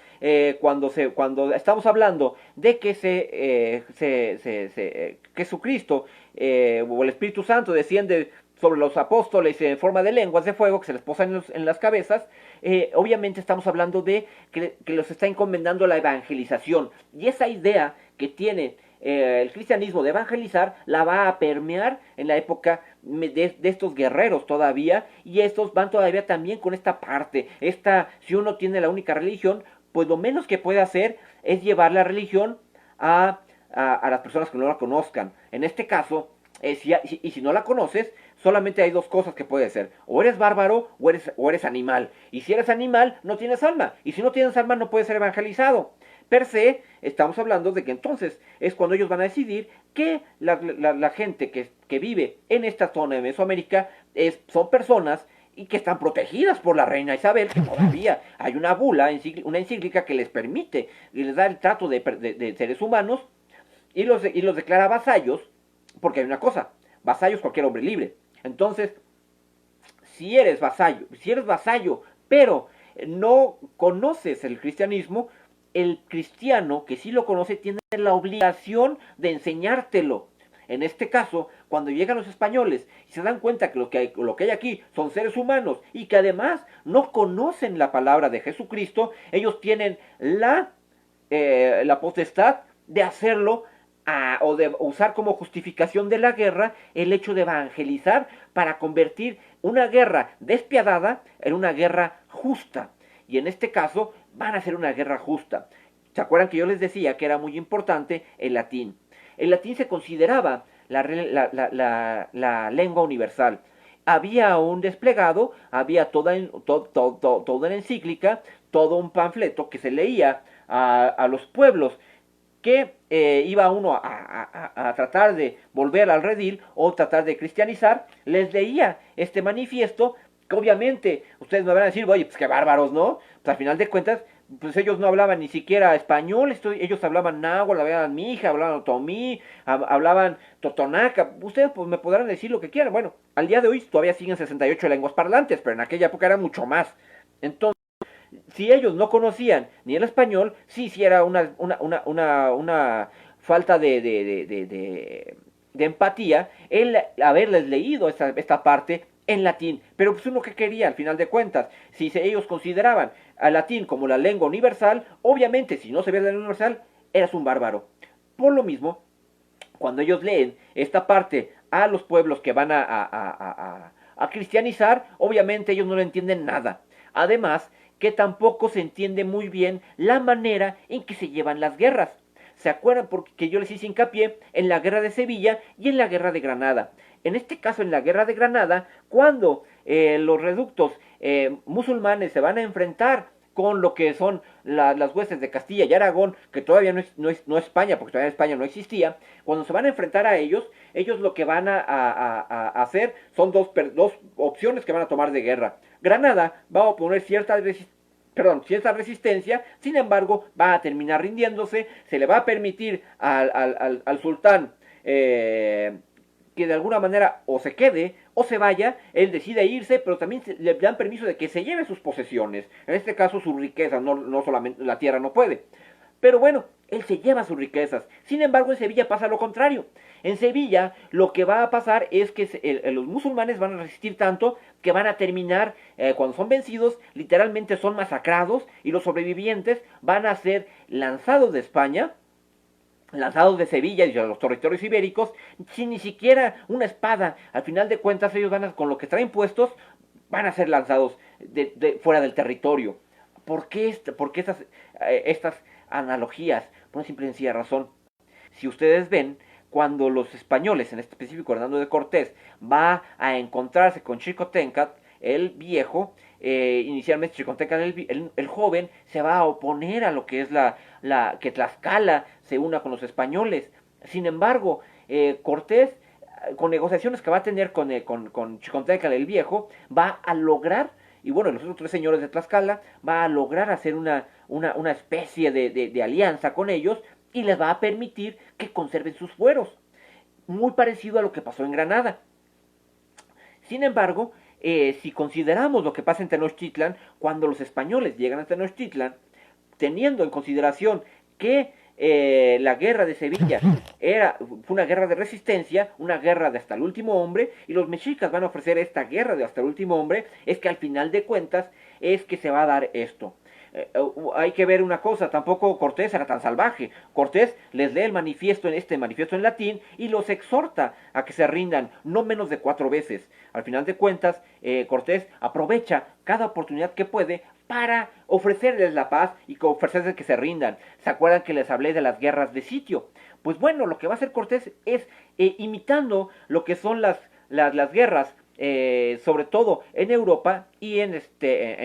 cuando estamos hablando de que Jesucristo o el Espíritu Santo desciende sobre los apóstoles en forma de lenguas de fuego que se les posan en las cabezas, obviamente estamos hablando de que los está encomendando la evangelización. Y esa idea que tiene el cristianismo de evangelizar la va a permear en la época de estos guerreros todavía, y estos van todavía también con esta parte, si uno tiene la única religión, pues lo menos que puede hacer es llevar la religión a las personas que no la conozcan. En este caso, si no la conoces, solamente hay dos cosas que puede ser: o eres bárbaro o eres animal. Y si eres animal, no tienes alma. Y si no tienes alma, no puedes ser evangelizado. Per se, estamos hablando de que entonces es cuando ellos van a decidir que la gente que vive en esta zona de Mesoamérica son personas y que están protegidas por la reina Isabel, que todavía hay una bula, una encíclica que les permite y les da el trato de seres humanos, y los declara vasallos, porque hay una cosa: vasallo es cualquier hombre libre. Entonces, si eres vasallo, pero no conoces el cristianismo, el cristiano que sí lo conoce tiene la obligación de enseñártelo. En este caso, cuando llegan los españoles y se dan cuenta que lo que hay aquí son seres humanos y que además no conocen la palabra de Jesucristo, ellos tienen la potestad de hacerlo o de usar como justificación de la guerra el hecho de evangelizar para convertir una guerra despiadada en una guerra justa. Y en este caso van a ser una guerra justa. ¿Se acuerdan que yo les decía que era muy importante el latín? El latín se consideraba la lengua universal. Había un desplegado, había toda una encíclica, todo un panfleto que se leía a los pueblos que iba uno a tratar de volver al redil o tratar de cristianizar. Les leía este manifiesto, que obviamente ustedes me van a decir: oye, pues qué bárbaros, ¿no? Pues al final de cuentas, pues ellos no hablaban ni siquiera español, ellos hablaban náhuatl, hablaban mija, hablaban otomí, hablaban totonaca. Ustedes pues me podrán decir lo que quieran. Bueno, al día de hoy todavía siguen 68 lenguas parlantes, pero en aquella época era mucho más. Entonces, si ellos no conocían ni el español, sí era una falta de empatía el haberles leído esta parte en latín. Pero pues uno que quería, al final de cuentas, si ellos consideraban al latín como la lengua universal, obviamente si no sabías la lengua universal, eras un bárbaro. Por lo mismo, cuando ellos leen esta parte a los pueblos que van a cristianizar, obviamente ellos no le entienden nada. Además, que tampoco se entiende muy bien la manera en que se llevan las guerras. ¿Se acuerdan? Porque yo les hice hincapié en la guerra de Sevilla y en la guerra de Granada. En este caso, en la guerra de Granada, cuando los reductos musulmanes se van a enfrentar con lo que son las huestes de Castilla y Aragón, que todavía no es España, porque todavía España no existía. Cuando se van a enfrentar a ellos lo que van a hacer son dos opciones que van a tomar de guerra. Granada va a oponer cierta resistencia, sin embargo va a terminar rindiéndose. Se le va a permitir al sultán que de alguna manera o se quede o se vaya. Él decide irse, pero también le dan permiso de que se lleve sus posesiones, en este caso sus riquezas, no solamente la tierra no puede. Pero bueno, él se lleva sus riquezas. Sin embargo, en Sevilla pasa lo contrario. En Sevilla lo que va a pasar es que los musulmanes van a resistir tanto que van a terminar, cuando son vencidos, literalmente son masacrados, y los sobrevivientes van a ser lanzados de España lanzados de Sevilla y de los territorios ibéricos, sin ni siquiera una espada. Al final de cuentas, ellos van a, con lo que traen puestos, van a ser lanzados fuera del territorio. ¿Por qué estas analogías? Por una simple y sencilla razón. Si ustedes ven, cuando los españoles, en este específico Hernando de Cortés, va a encontrarse con Xicoténcatl, el viejo, inicialmente Xicoténcatl el joven, se va a oponer a lo que es que Tlaxcala se una con los españoles. Sin embargo, Cortés, con negociaciones que va a tener con Xicoténcatl el viejo, va a lograr, y bueno, los otros tres señores de Tlaxcala, va a lograr hacer una especie de alianza con ellos, y les va a permitir que conserven sus fueros. Muy parecido a lo que pasó en Granada. Sin embargo, si consideramos lo que pasa en Tenochtitlan, cuando los españoles llegan a Tenochtitlan, teniendo en consideración que la guerra de Sevilla fue una guerra de resistencia, una guerra de hasta el último hombre, y los mexicas van a ofrecer esta guerra de hasta el último hombre, es que al final de cuentas es que se va a dar esto. Hay que ver una cosa, tampoco Cortés era tan salvaje. Cortés les lee el manifiesto en latín y los exhorta a que se rindan no menos de 4 veces. Al final de cuentas, Cortés aprovecha cada oportunidad que puede para ofrecerles la paz y ofrecerles que se rindan. ¿Se acuerdan que les hablé de las guerras de sitio? Pues bueno, lo que va a hacer Cortés es imitando lo que son las guerras, sobre todo en Europa y en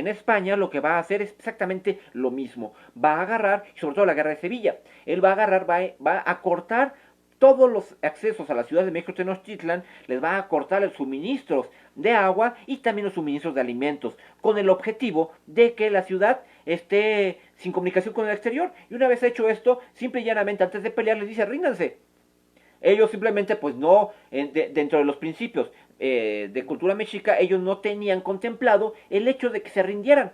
España, lo que va a hacer es exactamente lo mismo. Va a agarrar, sobre todo la guerra de Sevilla, él va a agarrar, va a cortar todos los accesos a la ciudad de México Tenochtitlan, les va a cortar los suministros de agua y también los suministros de alimentos, con el objetivo de que la ciudad esté sin comunicación con el exterior. Y una vez hecho esto, simple y llanamente, antes de pelear, les dice: ríndanse. Ellos simplemente, pues no, dentro de los principios de cultura mexica, ellos no tenían contemplado el hecho de que se rindieran.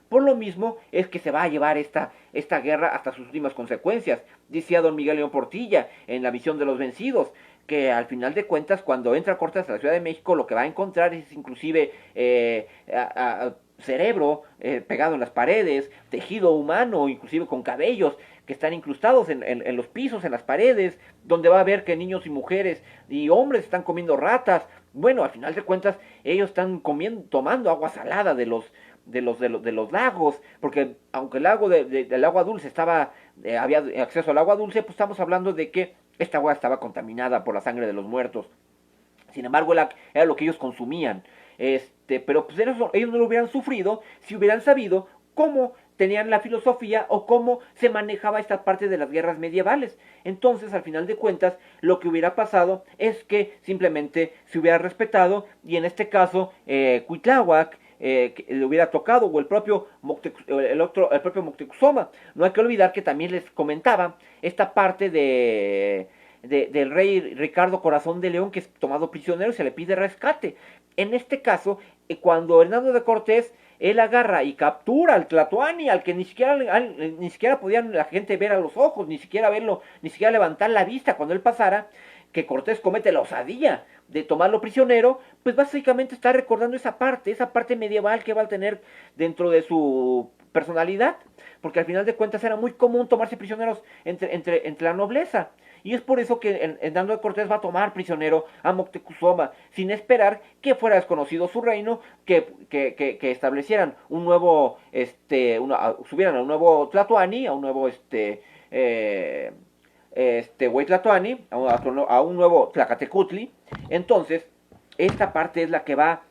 Por lo mismo es que se va a llevar esta guerra hasta sus últimas consecuencias. Decía don Miguel León Portilla en La visión de los vencidos, que al final de cuentas, cuando entra Cortés a la Ciudad de México, lo que va a encontrar es inclusive cerebro pegado en las paredes, tejido humano, inclusive con cabellos que están incrustados en los pisos, en las paredes, donde va a ver que niños y mujeres y hombres están comiendo ratas. Bueno, al final de cuentas, ellos están tomando agua salada de los lagos, porque aunque del agua dulce había acceso al agua dulce, pues estamos hablando de que esta agua estaba contaminada por la sangre de los muertos. Sin embargo, era lo que ellos consumían. Pero pues ellos no lo hubieran sufrido si hubieran sabido cómo tenían la filosofía o cómo se manejaba esta parte de las guerras medievales. Entonces, al final de cuentas, lo que hubiera pasado es que simplemente se hubiera respetado, y en este caso, Cuitláhuac, que le hubiera tocado, o el propio Moctezuma. No hay que olvidar que también les comentaba esta parte del rey Ricardo Corazón de León, que es tomado prisionero y se le pide rescate. En este caso, cuando Hernando de Cortés, él agarra y captura al Tlatoani, al que ni siquiera podían la gente ver a los ojos, ni siquiera verlo, ni siquiera levantar la vista cuando él pasara, que Cortés comete la osadía de tomarlo prisionero, pues básicamente está recordando esa parte medieval que va a tener dentro de su personalidad, porque al final de cuentas era muy común tomarse prisioneros entre la nobleza. Y es por eso que Hernando de Cortés va a tomar prisionero a Moctezuma, sin esperar que fuera desconocido su reino, que establecieran un nuevo, subieran a un nuevo Tlatoani, a un nuevo, Huaytlatoani, a un nuevo Tlacatecutli. Entonces, esta parte es la que va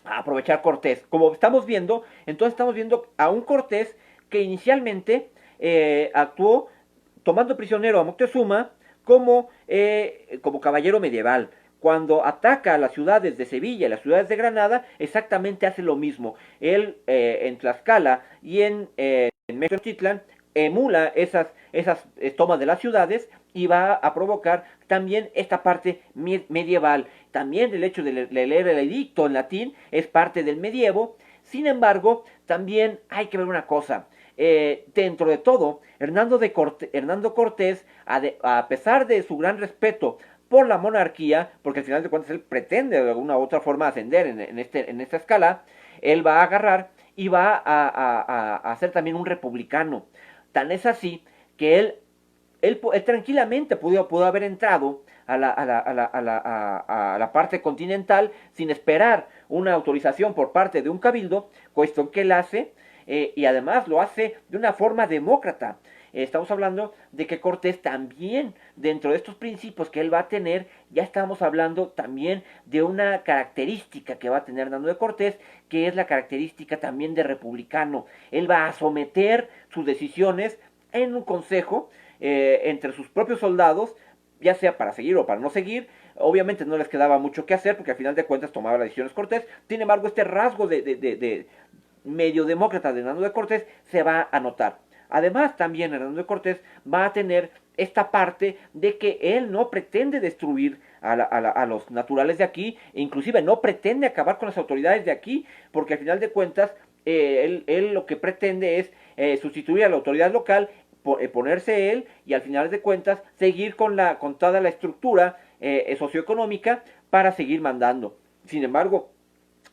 a aprovechar Cortés. Como estamos viendo, entonces estamos viendo a un Cortés que inicialmente actuó tomando prisionero a Moctezuma como caballero medieval. Cuando ataca a las ciudades de Sevilla y las ciudades de Granada, exactamente hace lo mismo. Él en Tlaxcala y en Tenochtitlan emula esas tomas de las ciudades y va a provocar también esta parte medieval. También el hecho de leer el edicto en latín es parte del medievo. Sin embargo, también hay que ver una cosa. Dentro de todo, Hernando Cortés, a pesar de su gran respeto por la monarquía, porque al final de cuentas él pretende de alguna u otra forma ascender en esta escala, él va a agarrar y va a ser también un republicano. Tan es así que él él tranquilamente pudo haber entrado a la parte continental sin esperar una autorización por parte de un cabildo, cuestión que él hace, y además lo hace de una forma demócrata. Estamos hablando de que Cortés también, dentro de estos principios que él va a tener, ya estamos hablando también de una característica que va a tener Hernando de Cortés, que es la característica también de republicano. Él va a someter sus decisiones en un consejo entre sus propios soldados, ya sea para seguir o para no seguir. Obviamente no les quedaba mucho que hacer porque al final de cuentas tomaba las decisiones Cortés. Sin embargo, este rasgo de medio demócrata de Hernando de Cortés se va a notar. Además, también Hernando de Cortés va a tener esta parte de que él no pretende destruir a los naturales de aquí, e inclusive no pretende acabar con las autoridades de aquí, porque al final de cuentas él lo que pretende es sustituir a la autoridad local, ponerse él y al final de cuentas seguir con toda la estructura socioeconómica para seguir mandando. Sin embargo,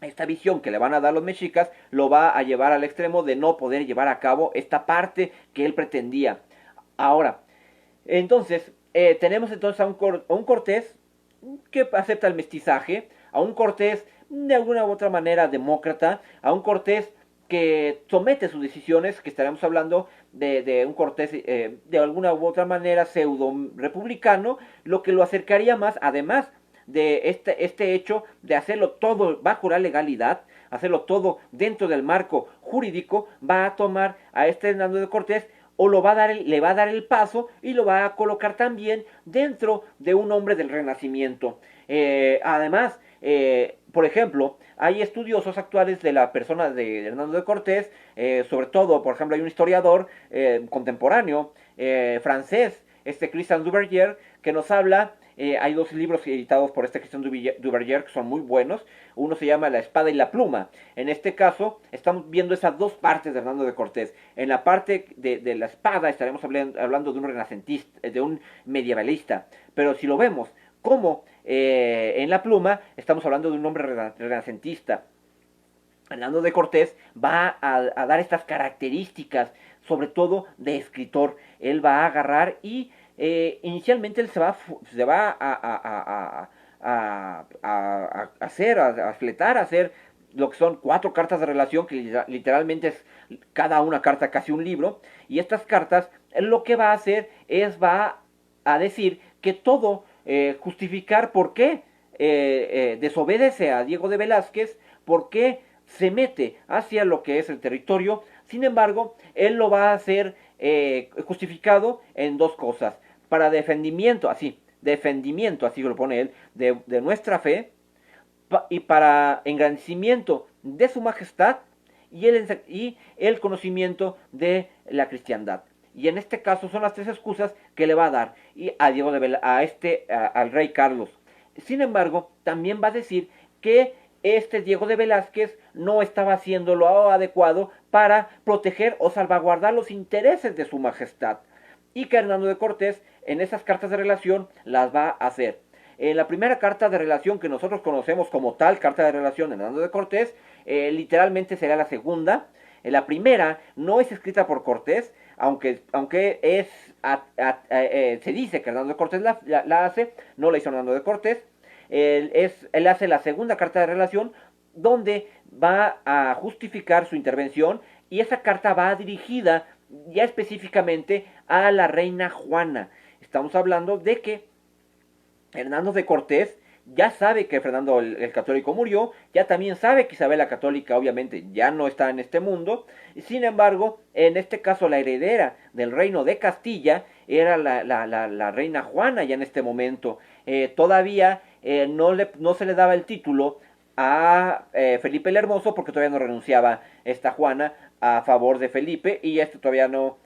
esta visión que le van a dar los mexicas lo va a llevar al extremo de no poder llevar a cabo esta parte que él pretendía. Ahora, entonces, tenemos entonces a un Cortés que acepta el mestizaje, a un Cortés de alguna u otra manera demócrata, a un Cortés que somete sus decisiones, que estaremos hablando de un Cortés de alguna u otra manera pseudo republicano, lo que lo acercaría más, además de este hecho de hacerlo todo bajo la legalidad, hacerlo todo dentro del marco jurídico, va a tomar a este Hernando de Cortés o le va a dar el paso y lo va a colocar también dentro de un hombre del Renacimiento. Además, por ejemplo, hay estudiosos actuales de la persona de Hernando de Cortés, sobre todo, por ejemplo, hay un historiador contemporáneo francés, Christian Duverger, que nos habla. Hay dos libros editados por Christian Duverger que son muy buenos. Uno se llama La espada y la pluma. En este caso, estamos viendo esas dos partes de Hernando de Cortés. En la parte de la espada estaremos hablando de un renacentista, de un medievalista. Pero si lo vemos como en la pluma, estamos hablando de un hombre renacentista. Hernando de Cortés va a dar estas características, sobre todo de escritor. Él va a agarrar y inicialmente él se va a hacer, a fletar, a hacer lo que son 4 cartas de relación, que literalmente es cada una carta casi un libro. Y estas cartas, él lo que va a hacer es va a decir que todo, justificar por qué desobedece a Diego de Velázquez, por qué se mete hacia lo que es el territorio. Sin embargo, él lo va a hacer justificado en dos cosas: para defendimiento, así lo pone él, de nuestra fe, y para engrandecimiento de su majestad y el conocimiento de la cristiandad. Y en este caso son las 3 excusas que le va a dar y a Diego de al rey Carlos. Sin embargo, también va a decir que Diego de Velázquez no estaba haciendo lo adecuado para proteger o salvaguardar los intereses de su majestad, y que Hernando de Cortés en esas cartas de relación las va a hacer. En la primera carta de relación que nosotros conocemos como tal, carta de relación de Hernando de Cortés, literalmente será la segunda. La primera no es escrita por Cortés, aunque es se dice que Hernando de Cortés la hace, no la hizo Hernando de Cortés. Él hace la segunda carta de relación, donde va a justificar su intervención, y esa carta va dirigida ya específicamente a la reina Juana. Estamos hablando de que Hernando de Cortés ya sabe que Fernando el Católico murió, ya también sabe que Isabel la Católica obviamente ya no está en este mundo. Sin embargo, en este caso la heredera del reino de Castilla era la reina Juana ya en este momento. Todavía no se le daba el título a Felipe el Hermoso, porque todavía no renunciaba esta Juana a favor de Felipe, y todavía no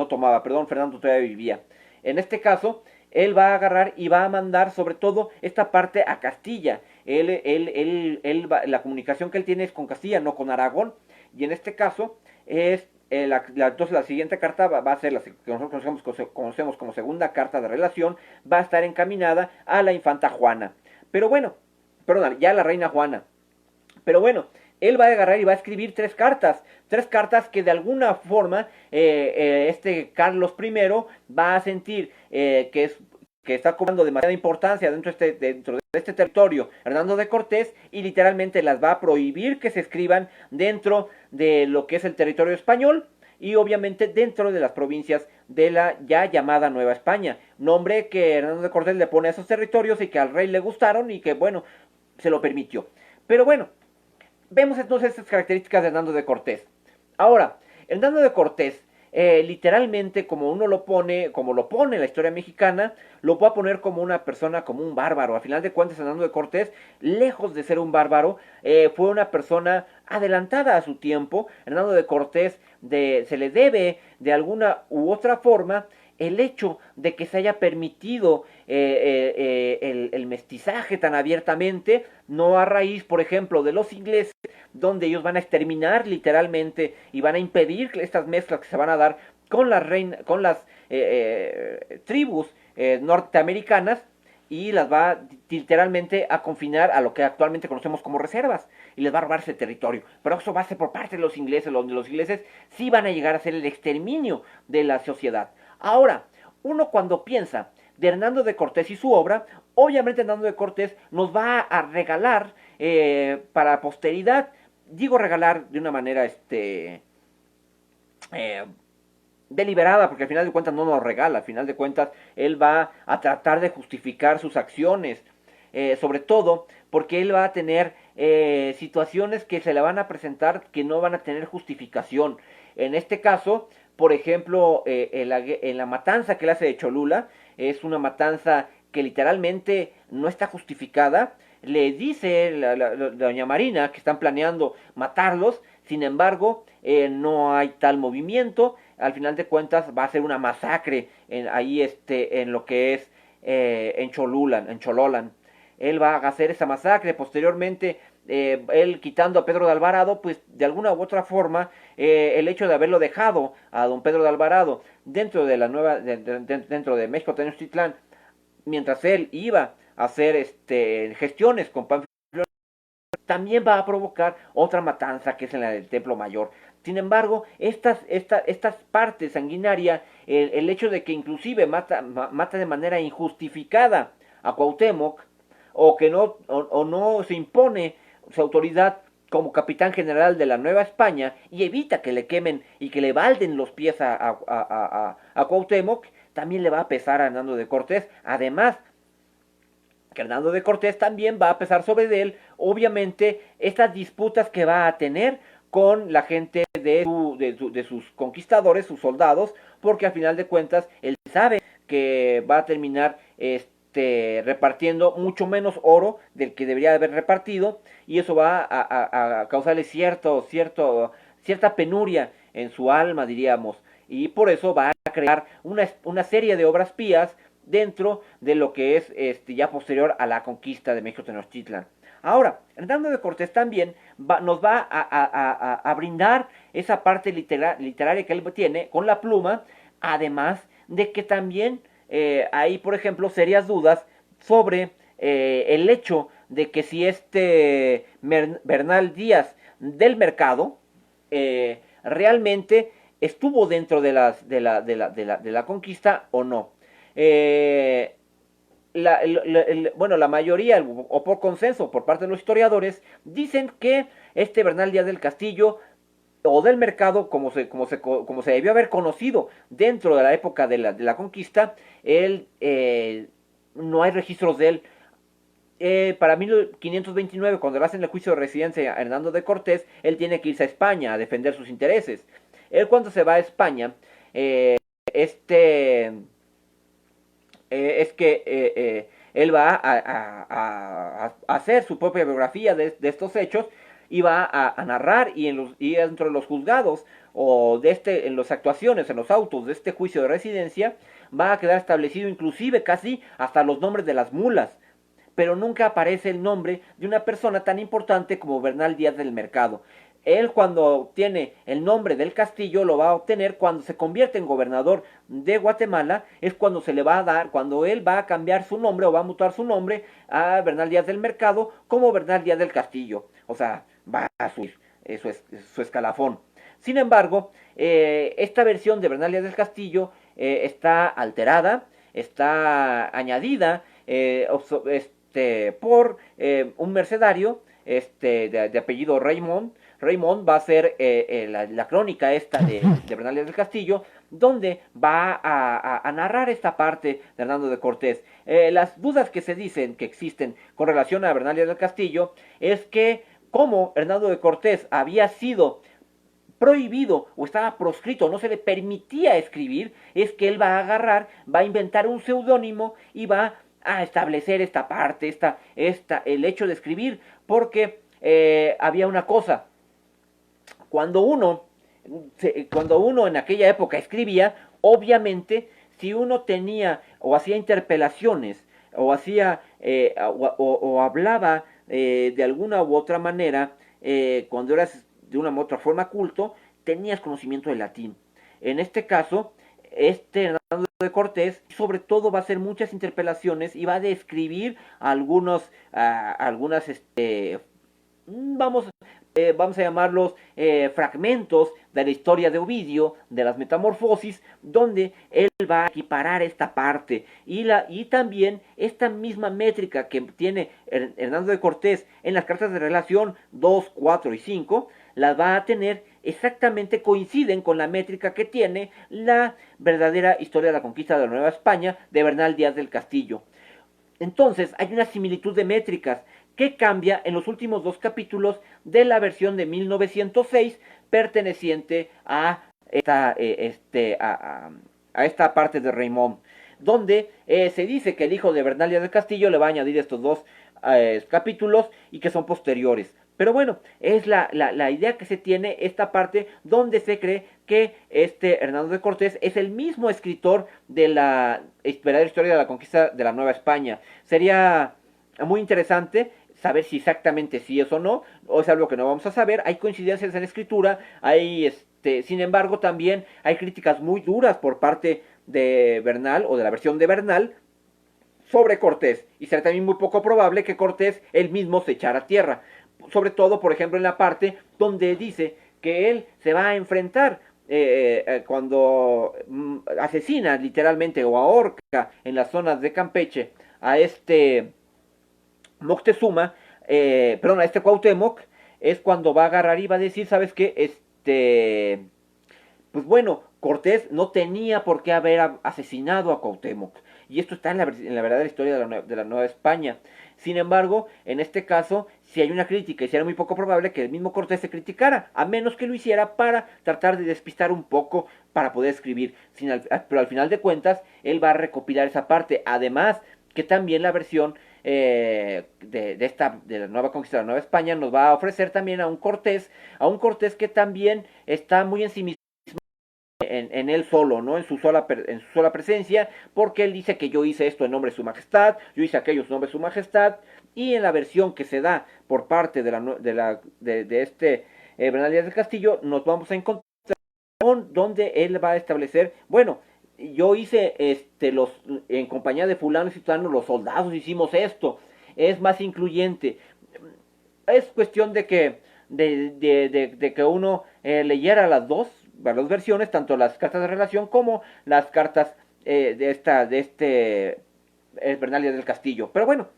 tomaba, perdón, Fernando todavía vivía. En este caso, él va a agarrar y va a mandar sobre todo esta parte a Castilla. La comunicación que él tiene es con Castilla, no con Aragón. Y en este caso, entonces la siguiente carta va a ser la que nosotros conocemos como segunda carta de relación, va a estar encaminada a la infanta Juana. Pero bueno, perdón, ya la reina Juana. Pero bueno, él va a agarrar y va a escribir tres cartas que de alguna forma este Carlos I va a sentir que está cobrando demasiada importancia dentro de este territorio Hernando de Cortés, y literalmente las va a prohibir que se escriban dentro de lo que es el territorio español, y obviamente dentro de las provincias de la ya llamada Nueva España, nombre que Hernando de Cortés le pone a esos territorios y que al rey le gustaron y que bueno, se lo permitió. Pero bueno, vemos entonces estas características de Hernando de Cortés. Ahora, Hernando de Cortés, literalmente, como uno lo pone, como lo pone en la historia mexicana, lo puede poner como una persona, como un bárbaro. A final de cuentas, Hernando de Cortés, lejos de ser un bárbaro, fue una persona adelantada a su tiempo. Hernando de Cortés se le debe, de alguna u otra forma, el hecho de que se haya permitido el mestizaje tan abiertamente, no a raíz, por ejemplo, de los ingleses, donde ellos van a exterminar literalmente y van a impedir estas mezclas que se van a dar con las tribus norteamericanas, y las va literalmente a confinar a lo que actualmente conocemos como reservas, y les va a robar ese territorio. Pero eso va a ser por parte de los ingleses, donde los ingleses sí van a llegar a hacer el exterminio de la sociedad. Ahora, uno cuando piensa de Hernando de Cortés y su obra, obviamente Hernando de Cortés nos va a regalar para posteridad, digo regalar de una manera deliberada, porque al final de cuentas no nos regala, al final de cuentas él va a tratar de justificar sus acciones, sobre todo porque él va a tener situaciones que se le van a presentar que no van a tener justificación. En este caso, por ejemplo, en la matanza que él hace de Cholula, es una matanza que literalmente no está justificada. Le dice doña Marina que están planeando matarlos, sin embargo, no hay tal movimiento. Al final de cuentas va a ser una masacre en lo que es en Chololan. Él va a hacer esa masacre. Posteriormente, él quitando a Pedro de Alvarado, pues de alguna u otra forma, el hecho de haberlo dejado a don Pedro de Alvarado dentro de dentro de México Tenochtitlán, mientras él iba a hacer gestiones con Panfilo, también va a provocar otra matanza, que es en la del Templo Mayor. Sin embargo, estas partes sanguinarias, el hecho de que inclusive mata de manera injustificada a Cuauhtémoc, o que no se impone su autoridad como capitán general de la Nueva España, y evita que le quemen y que le balden los pies a Cuauhtémoc, también le va a pesar a Hernando de Cortés. Además, que Hernando de Cortés también va a pesar sobre él, obviamente, estas disputas que va a tener con la gente de sus conquistadores, sus soldados, porque al final de cuentas él sabe que va a terminar repartiendo mucho menos oro del que debería haber repartido, y eso va a causarle cierta penuria en su alma, diríamos, y por eso va a crear una serie de obras pías dentro de lo que es ya posterior a la conquista de México Tenochtitlan. Ahora, Hernando de Cortés también nos va a brindar esa parte literaria que él tiene con la pluma, además de que también hay, por ejemplo, serias dudas sobre el hecho de que si Bernal Díaz del Mercado realmente estuvo dentro de la conquista o no. La mayoría, o por consenso por parte de los historiadores, dicen que Bernal Díaz del Castillo o del Mercado, como se debió haber conocido dentro de la época de la conquista, él no hay registros de él. Para 1529, cuando le hacen el juicio de residencia a Hernando de Cortés, él tiene que irse a España a defender sus intereses. Él, cuando se va a España, es que él va a hacer su propia biografía de estos hechos, y va a narrar, y dentro de los juzgados o en las actuaciones, en los autos de este juicio de residencia, va a quedar establecido inclusive casi hasta los nombres de las mulas, pero nunca aparece el nombre de una persona tan importante como Bernal Díaz del Mercado. Él, cuando obtiene el nombre del castillo, lo va a obtener cuando se convierte en gobernador de Guatemala. Es cuando se le va a dar, cuando él va a cambiar su nombre o va a mutar su nombre a Bernal Díaz del Mercado como Bernal Díaz del Castillo. O sea, va a subir su escalafón. Sin embargo, esta versión de Bernal Díaz del Castillo está alterada, está añadida por un mercenario de apellido Raymond. Raymond va a ser la crónica esta de Bernal Díaz del Castillo, donde va a narrar esta parte de Hernando de Cortés. Las dudas que se dicen que existen con relación a Bernal Díaz del Castillo es que como Hernando de Cortés había sido prohibido o estaba proscrito, no se le permitía escribir, es que él va a agarrar, va a inventar un seudónimo y va a establecer esta parte, el hecho de escribir, porque había una cosa, cuando uno, cuando uno en aquella época escribía, obviamente, si uno tenía o hacía interpelaciones o hacía o hablaba de alguna u otra manera, cuando eras de una u otra forma culto, tenías conocimiento de latín. En este caso, Hernando de Cortés, sobre todo va a hacer muchas interpelaciones y va a describir algunas, vamos a llamarlos fragmentos de la historia de Ovidio, de las Metamorfosis, donde él va a equiparar esta parte y también esta misma métrica que tiene Hernando de Cortés en las cartas de relación 2, 4 y 5, las va a tener exactamente, coinciden con la métrica que tiene la verdadera historia de la conquista de la Nueva España de Bernal Díaz del Castillo. Entonces, hay una similitud de métricas que cambia en los últimos dos capítulos de la versión de 1906 perteneciente a esta parte de Raymond, donde se dice que el hijo de Bernal Díaz del Castillo le va a añadir estos dos capítulos y que son posteriores. Pero bueno, es la idea que se tiene esta parte donde se cree que Hernando de Cortés es el mismo escritor de la verdadera historia de la conquista de la Nueva España. Sería muy interesante saber si exactamente sí es o no, o es algo que no vamos a saber. Hay coincidencias en la escritura, sin embargo también hay críticas muy duras por parte de Bernal o de la versión de Bernal sobre Cortés, y será también muy poco probable que Cortés él mismo se echara a tierra, sobre todo por ejemplo en la parte donde dice que él se va a enfrentar cuando asesina literalmente o ahorca en las zonas de Campeche a Moctezuma, perdón, a Cuauhtémoc, es cuando va a agarrar y va a decir, ¿sabes qué? Pues bueno, Cortés no tenía por qué haber asesinado a Cuauhtémoc. Y esto está en la verdadera historia de la Nueva España. Sin embargo, en este caso, si hay una crítica, y si era muy poco probable que el mismo Cortés se criticara, a menos que lo hiciera para tratar de despistar un poco para poder escribir. Pero al final de cuentas, él va a recopilar esa parte. Además, que también la versión de la nueva conquista de la Nueva España nos va a ofrecer también a un Cortés que también está muy ensimismado en él solo, ¿no? En su sola presencia, porque él dice que yo hice esto en nombre de su majestad, yo hice aquello en nombre de su majestad, y en la versión que se da por parte de Bernal Díaz del Castillo, nos vamos a encontrar donde él va a establecer, bueno, yo hice en compañía de fulano y sutano, los soldados hicimos esto, es más incluyente. Es cuestión de que uno leyera las dos versiones, tanto las cartas de relación como las cartas Bernal Díaz del Castillo. Pero bueno,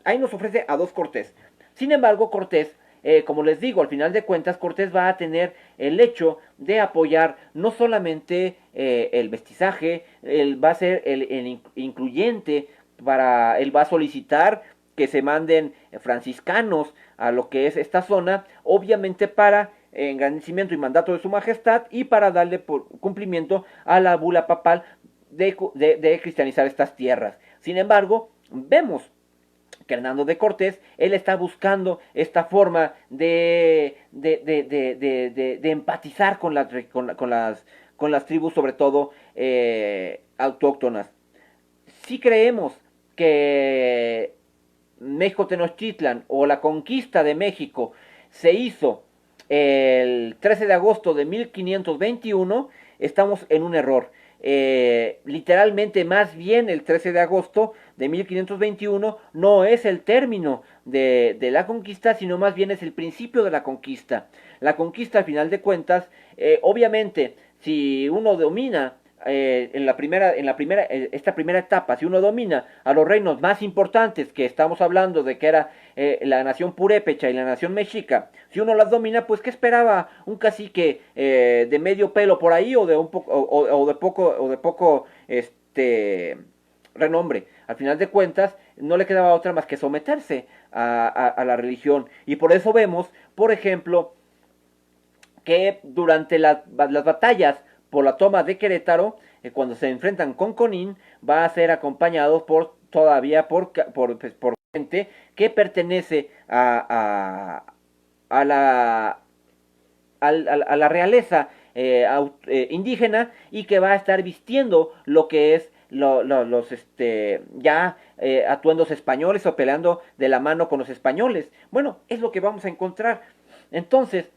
ahí nos ofrece a dos Cortés. Sin embargo, Cortés, como les digo, al final de cuentas, Cortés va a tener el hecho de apoyar no solamente el mestizaje, él va a ser el incluyente, él va a solicitar que se manden franciscanos a lo que es esta zona, obviamente para engrandecimiento y mandato de su majestad y para darle cumplimiento a la bula papal de cristianizar estas tierras. Sin embargo, vemos que Hernando de Cortés, él está buscando esta forma de empatizar con las tribus, sobre todo autóctonas. Si creemos que México Tenochtitlan o la conquista de México se hizo el 13 de agosto de 1521, estamos en un error. literalmente más bien el 13 de agosto de 1521 no es el término de la conquista, sino más bien es el principio de la conquista. La conquista, al final de cuentas, obviamente, si uno domina esta primera etapa, si uno domina a los reinos más importantes, que estamos hablando de que era la nación purépecha y la nación mexica, si uno las domina, pues ¿qué esperaba un cacique de medio pelo por ahí o de un poco o de poco renombre? Al final de cuentas, no le quedaba otra más que someterse a la religión. Y por eso vemos, por ejemplo, que durante las batallas por la toma de Querétaro, cuando se enfrentan con Conín, va a ser acompañados por gente que pertenece a la realeza indígena, y que va a estar vistiendo lo que es los atuendos españoles, o peleando de la mano con los españoles. Bueno, es lo que vamos a encontrar. Entonces,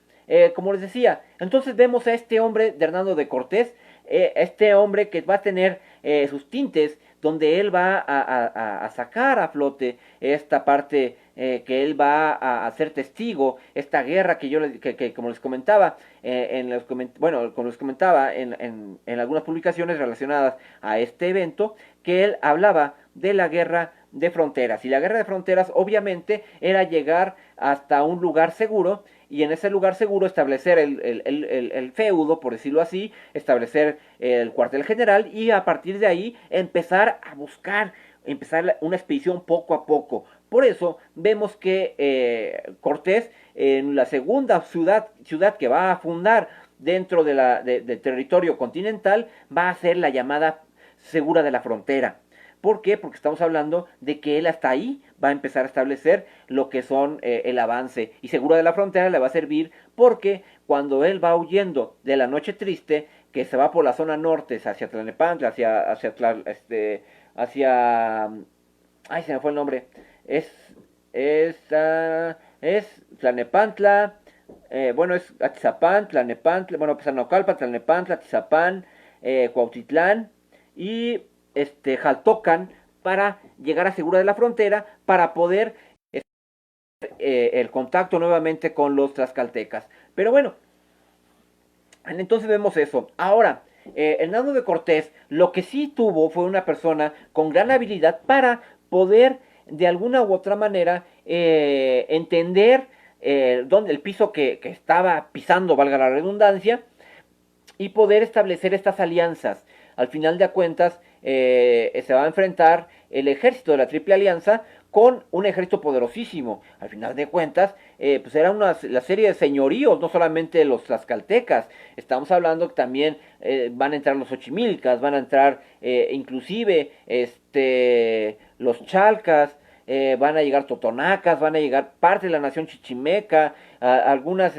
como les decía, entonces vemos a este hombre de Hernando de Cortés, este hombre que va a tener sus tintes, donde él va a sacar a flote esta parte, que él va a ser testigo, esta guerra que como les comentaba, como les comentaba en algunas publicaciones relacionadas a este evento, que él hablaba de la guerra de fronteras. Y la guerra de fronteras obviamente era llegar hasta un lugar seguro, y en ese lugar seguro establecer el feudo, por decirlo así, establecer el cuartel general, y a partir de ahí empezar una expedición poco a poco. Por eso vemos que Cortés, en la segunda ciudad que va a fundar dentro del territorio continental, va a ser la llamada segura de la frontera. ¿Por qué? Porque estamos hablando de que él hasta ahí va a empezar a establecer lo que son el avance. Y segura de la frontera le va a servir porque cuando él va huyendo de la Noche Triste, que se va por la zona norte, hacia Tlalnepantla, ay, se me fue el nombre. Es Tlalnepantla, es Atizapán, Tlalnepantla, pues Naucalpan, Tlalnepantla, Atizapán, Cuautitlán y Jaltocan, para llegar a Segura de la Frontera, para poder el contacto nuevamente con los tlaxcaltecas. Pero bueno, entonces vemos eso. Ahora, Hernando de Cortés lo que sí tuvo fue una persona con gran habilidad para poder de alguna u otra manera entender dónde el piso que estaba pisando, valga la redundancia, y poder establecer estas alianzas. Al final de cuentas, se va a enfrentar el ejército de la Triple Alianza con un ejército poderosísimo. Al final de cuentas, pues era la serie de señoríos, no solamente los tlaxcaltecas. Estamos hablando que también van a entrar los Xochimilcas, van a entrar inclusive los Chalcas, van a llegar Totonacas, van a llegar parte de la nación chichimeca, algunas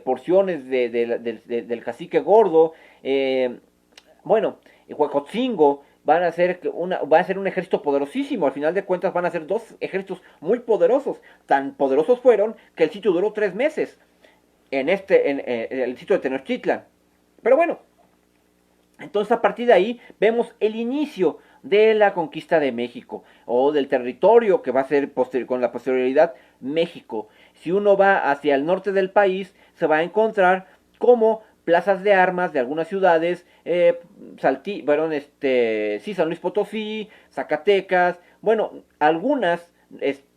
porciones del cacique gordo, Huejotzingo. Va a ser un ejército poderosísimo. Al final de cuentas van a ser dos ejércitos muy poderosos. Tan poderosos fueron que el sitio duró 3 meses en el sitio de Tenochtitlan. Pero bueno, entonces a partir de ahí vemos el inicio de la conquista de México, o del territorio que va a ser con la posterioridad México. Si uno va hacia el norte del país, se va a encontrar como plazas de armas de algunas ciudades, San Luis Potosí, Zacatecas, algunas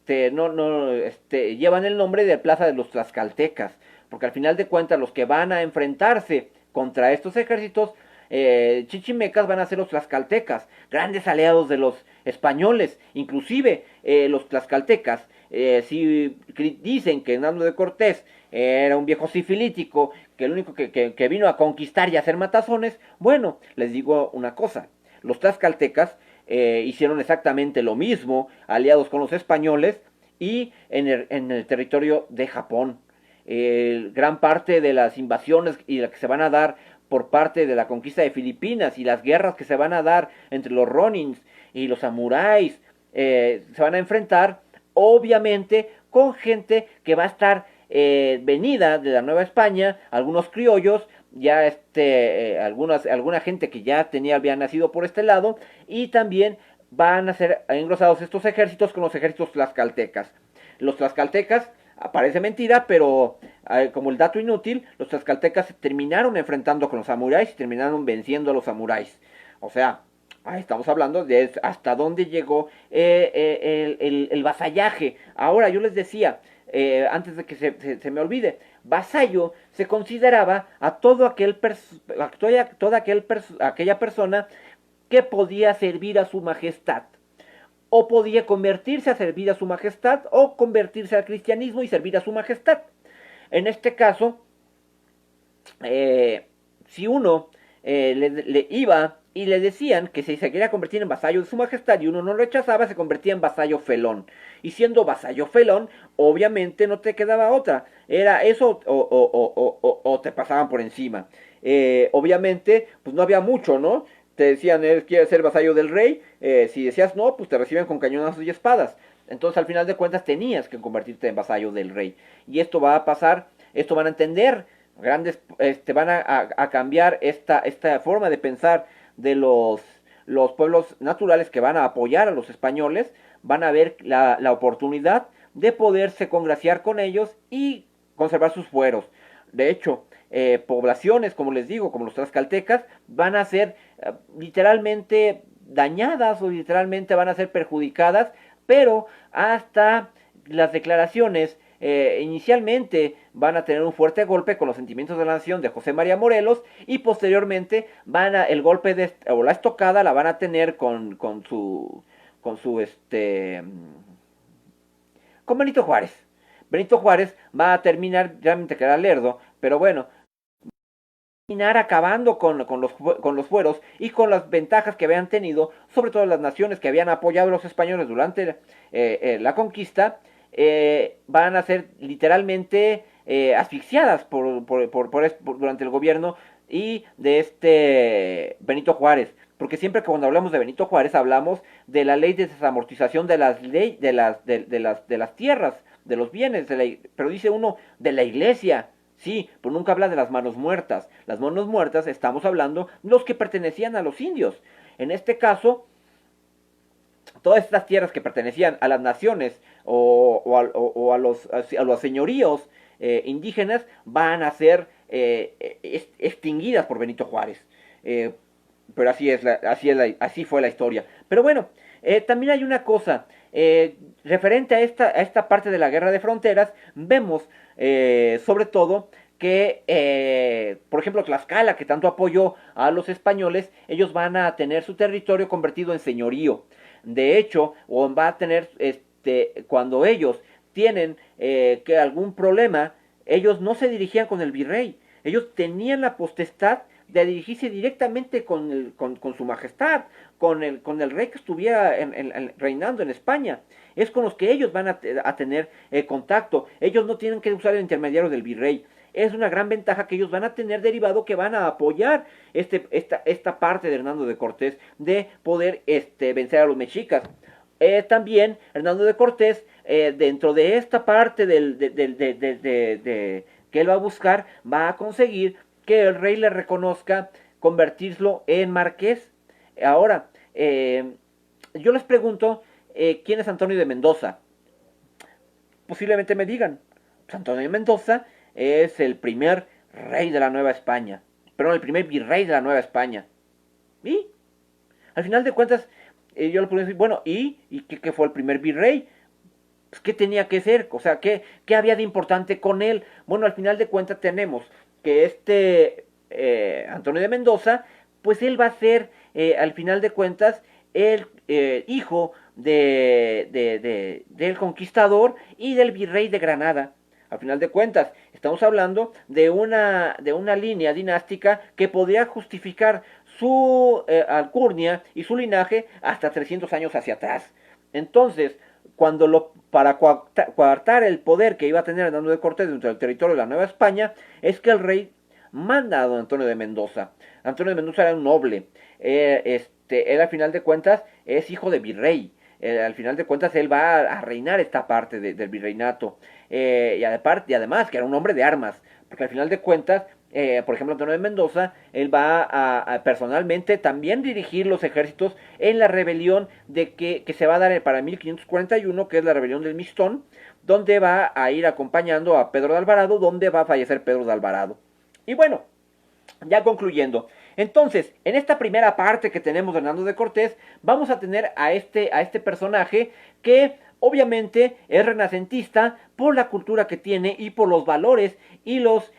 llevan el nombre de Plaza de los Tlaxcaltecas, porque al final de cuentas los que van a enfrentarse contra estos ejércitos chichimecas van a ser los tlaxcaltecas, grandes aliados de los españoles. Inclusive los tlaxcaltecas, si dicen que Hernando de Cortés era un viejo sifilítico, que el único que vino a conquistar y a hacer matazones, bueno, les digo una cosa, los tlaxcaltecas hicieron exactamente lo mismo, aliados con los españoles, y en el territorio de Japón. Gran parte de las invasiones y las que se van a dar por parte de la conquista de Filipinas, y las guerras que se van a dar entre los ronins y los samuráis, se van a enfrentar obviamente con gente que va a estar venida de la Nueva España, algunos criollos ya alguna gente que ya había nacido por este lado, y también van a ser engrosados estos ejércitos con los ejércitos tlaxcaltecas. Los tlaxcaltecas, parece mentira, pero como el dato inútil, los tlaxcaltecas se terminaron enfrentando con los samuráis y terminaron venciendo a los samuráis. O sea, ahí estamos hablando de hasta dónde llegó el vasallaje. Ahora, yo les decía, antes de que se me olvide, vasallo se consideraba a todo aquella persona que podía servir a su majestad, o podía convertirse a servir a su majestad, o convertirse al cristianismo y servir a su majestad. En este caso, si uno le iba y le decían que si se quería convertir en vasallo de su majestad y uno no lo rechazaba, se convertía en vasallo felón. Y siendo vasallo felón, obviamente no te quedaba otra. Era eso o te pasaban por encima. Obviamente, pues no había mucho, ¿no? Te decían, ¿quieres ser vasallo del rey? Si decías no, pues te reciben con cañonazos y espadas. Entonces, al final de cuentas, tenías que convertirte en vasallo del rey. Y esto va a pasar, esto van a entender, van a cambiar esta forma de pensar de los pueblos naturales que van a apoyar a los españoles, van a ver la oportunidad de poderse congraciar con ellos y conservar sus fueros. De hecho, poblaciones, como les digo, como los tlaxcaltecas, van a ser literalmente dañadas o literalmente van a ser perjudicadas, pero hasta las declaraciones inicialmente van a tener un fuerte golpe con los sentimientos de la nación de José María Morelos, y posteriormente el golpe o la estocada la van a tener con Benito Juárez. Benito Juárez va a terminar, realmente que era lerdo, pero bueno, terminar acabando con los fueros y con las ventajas que habían tenido, sobre todo las naciones que habían apoyado a los españoles durante la conquista, van a ser literalmente asfixiadas durante el gobierno y de Benito Juárez. Porque siempre que cuando hablamos de Benito Juárez hablamos de la ley de desamortización de las tierras, de los bienes, pero dice uno de la iglesia. Sí, pero nunca habla de las manos muertas. Las manos muertas estamos hablando de los que pertenecían a los indios. En este caso, todas estas tierras que pertenecían a las naciones o a los señoríos indígenas van a ser extinguidas por Benito Juárez. Pero así fue la historia. Pero bueno, también hay una cosa. Referente a esta parte de la guerra de fronteras, vemos sobre todo que, por ejemplo, Tlaxcala, que tanto apoyó a los españoles, ellos van a tener su territorio convertido en señorío. De hecho, va a tener, cuando ellos tienen que algún problema, ellos no se dirigían con el virrey, ellos tenían la potestad de dirigirse directamente con su majestad, con el rey que estuviera reinando en España. Es con los que ellos van a tener contacto. Ellos no tienen que usar el intermediario del virrey. Es una gran ventaja que ellos van a tener, derivado que van a apoyar esta parte de Hernando de Cortés de poder vencer a los mexicas. También Hernando de Cortés, dentro de esta parte que él va a buscar, va a conseguir que el rey le reconozca, convertirlo en marqués. Ahora, yo les pregunto, ¿quién es Antonio de Mendoza? Posiblemente me digan, pues Antonio de Mendoza es el primer rey de la Nueva España, perdón, el primer virrey de la Nueva España. Y al final de cuentas, yo le puedo decir, bueno, ¿y qué fue el primer virrey? Pues, ¿qué tenía que ser? O sea, ¿qué había de importante con él? Bueno, al final de cuentas tenemos que Antonio de Mendoza, pues él va a ser, al final de cuentas, el hijo del conquistador y del virrey de Granada. Al final de cuentas, estamos hablando de una línea dinástica que podría justificar su alcurnia y su linaje hasta 300 años hacia atrás. Entonces, para coartar el poder que iba a tener Hernando de Cortés dentro del territorio de la Nueva España, es que el rey manda a don Antonio de Mendoza. Antonio de Mendoza era un noble. Él al final de cuentas es hijo de virrey. Al final de cuentas él va a reinar esta parte del virreinato. Y además que era un hombre de armas, porque al final de cuentas por ejemplo, Antonio de Mendoza, él va a personalmente también dirigir los ejércitos en la rebelión que se va a dar para 1541, que es la rebelión del Mixtón, donde va a ir acompañando a Pedro de Alvarado, donde va a fallecer Pedro de Alvarado. Y bueno, ya concluyendo, entonces, en esta primera parte que tenemos de Hernando de Cortés, vamos a tener a este personaje que obviamente es renacentista por la cultura que tiene y por los valores y los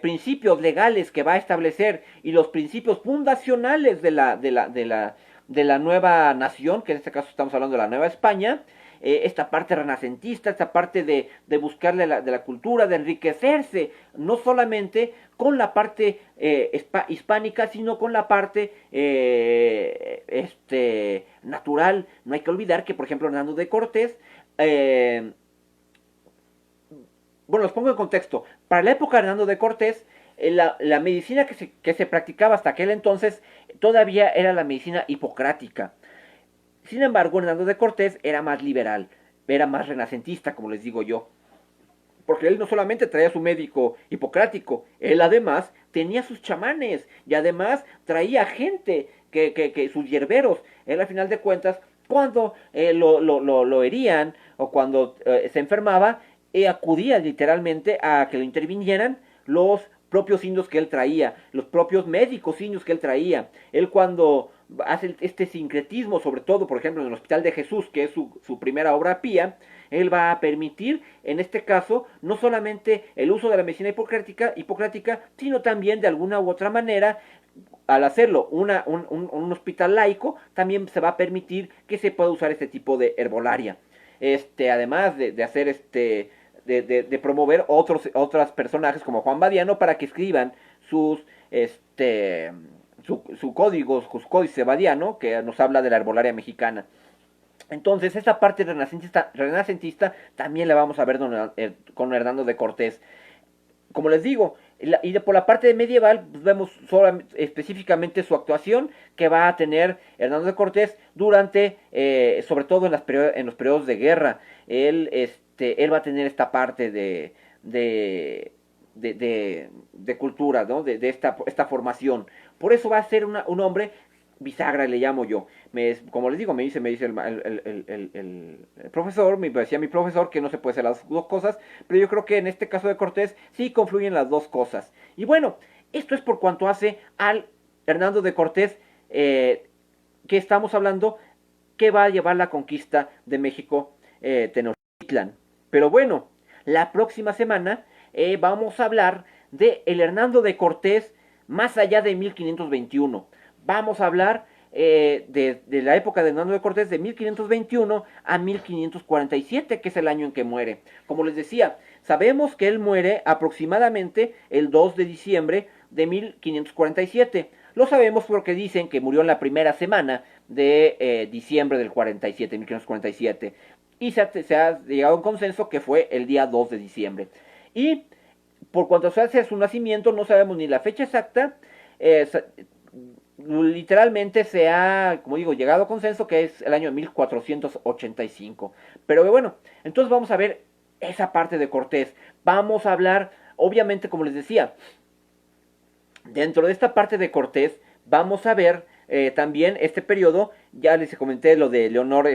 principios legales que va a establecer y los principios fundacionales de la nueva nación, que en este caso estamos hablando de la Nueva España. Esta parte renacentista, esta parte de buscarle de la cultura, de enriquecerse, no solamente con la parte hispánica, sino con la parte natural. No hay que olvidar que, por ejemplo, Hernando de Cortés, bueno, los pongo en contexto. Para la época de Hernando de Cortés, la medicina que se practicaba hasta aquel entonces todavía era la medicina hipocrática. Sin embargo, Hernando de Cortés era más liberal, era más renacentista, como les digo yo. Porque él no solamente traía su médico hipocrático, él además tenía sus chamanes y además traía gente, sus hierberos. Él, al final de cuentas, cuando lo herían o cuando se enfermaba, acudía literalmente a que lo intervinieran los propios indios que él traía, los propios médicos indios que él traía. Él, cuando hace este sincretismo, sobre todo, por ejemplo, en el Hospital de Jesús, que es su primera obra pía, él va a permitir, en este caso, no solamente el uso de la medicina hipocrática, sino también de alguna u otra manera, al hacerlo un hospital laico, también se va a permitir que se pueda usar este tipo de herbolaria. Además de hacer de promover otros personajes como Juan Badiano para que escriban sus su códice badiano, que nos habla de la herbolaria mexicana. Entonces, esa parte renacentista también la vamos a ver con Hernando de Cortés. Como les digo, por la parte de medieval, pues vemos específicamente su actuación que va a tener Hernando de Cortés durante, sobre todo en los periodos de guerra. Él va a tener esta parte de cultura, ¿no? De esta formación. Por eso va a ser un hombre bisagra, le llamo yo. Como les digo, me dice el profesor, me decía mi profesor que no se puede hacer las dos cosas, pero yo creo que en este caso de Cortés sí confluyen las dos cosas. Y bueno, esto es por cuanto hace al Hernando de Cortés, que estamos hablando, que va a llevar la conquista de México, Tenochtitlan. Pero bueno, la próxima semana vamos a hablar de el Hernando de Cortés más allá de 1521. Vamos a hablar de la época de Hernando de Cortés de 1521 a 1547, que es el año en que muere. Como les decía, sabemos que él muere aproximadamente el 2 de diciembre de 1547. Lo sabemos porque dicen que murió en la primera semana de diciembre del 47, 1547. Y se ha llegado a un consenso que fue el día 2 de diciembre. Y por cuanto se hace su nacimiento, no sabemos ni la fecha exacta. Literalmente se ha, como digo, llegado a consenso que es el año 1485. Pero bueno, entonces vamos a ver esa parte de Cortés. Vamos a hablar, obviamente, como les decía, dentro de esta parte de Cortés, vamos a ver también este periodo. Ya les comenté lo de Leonor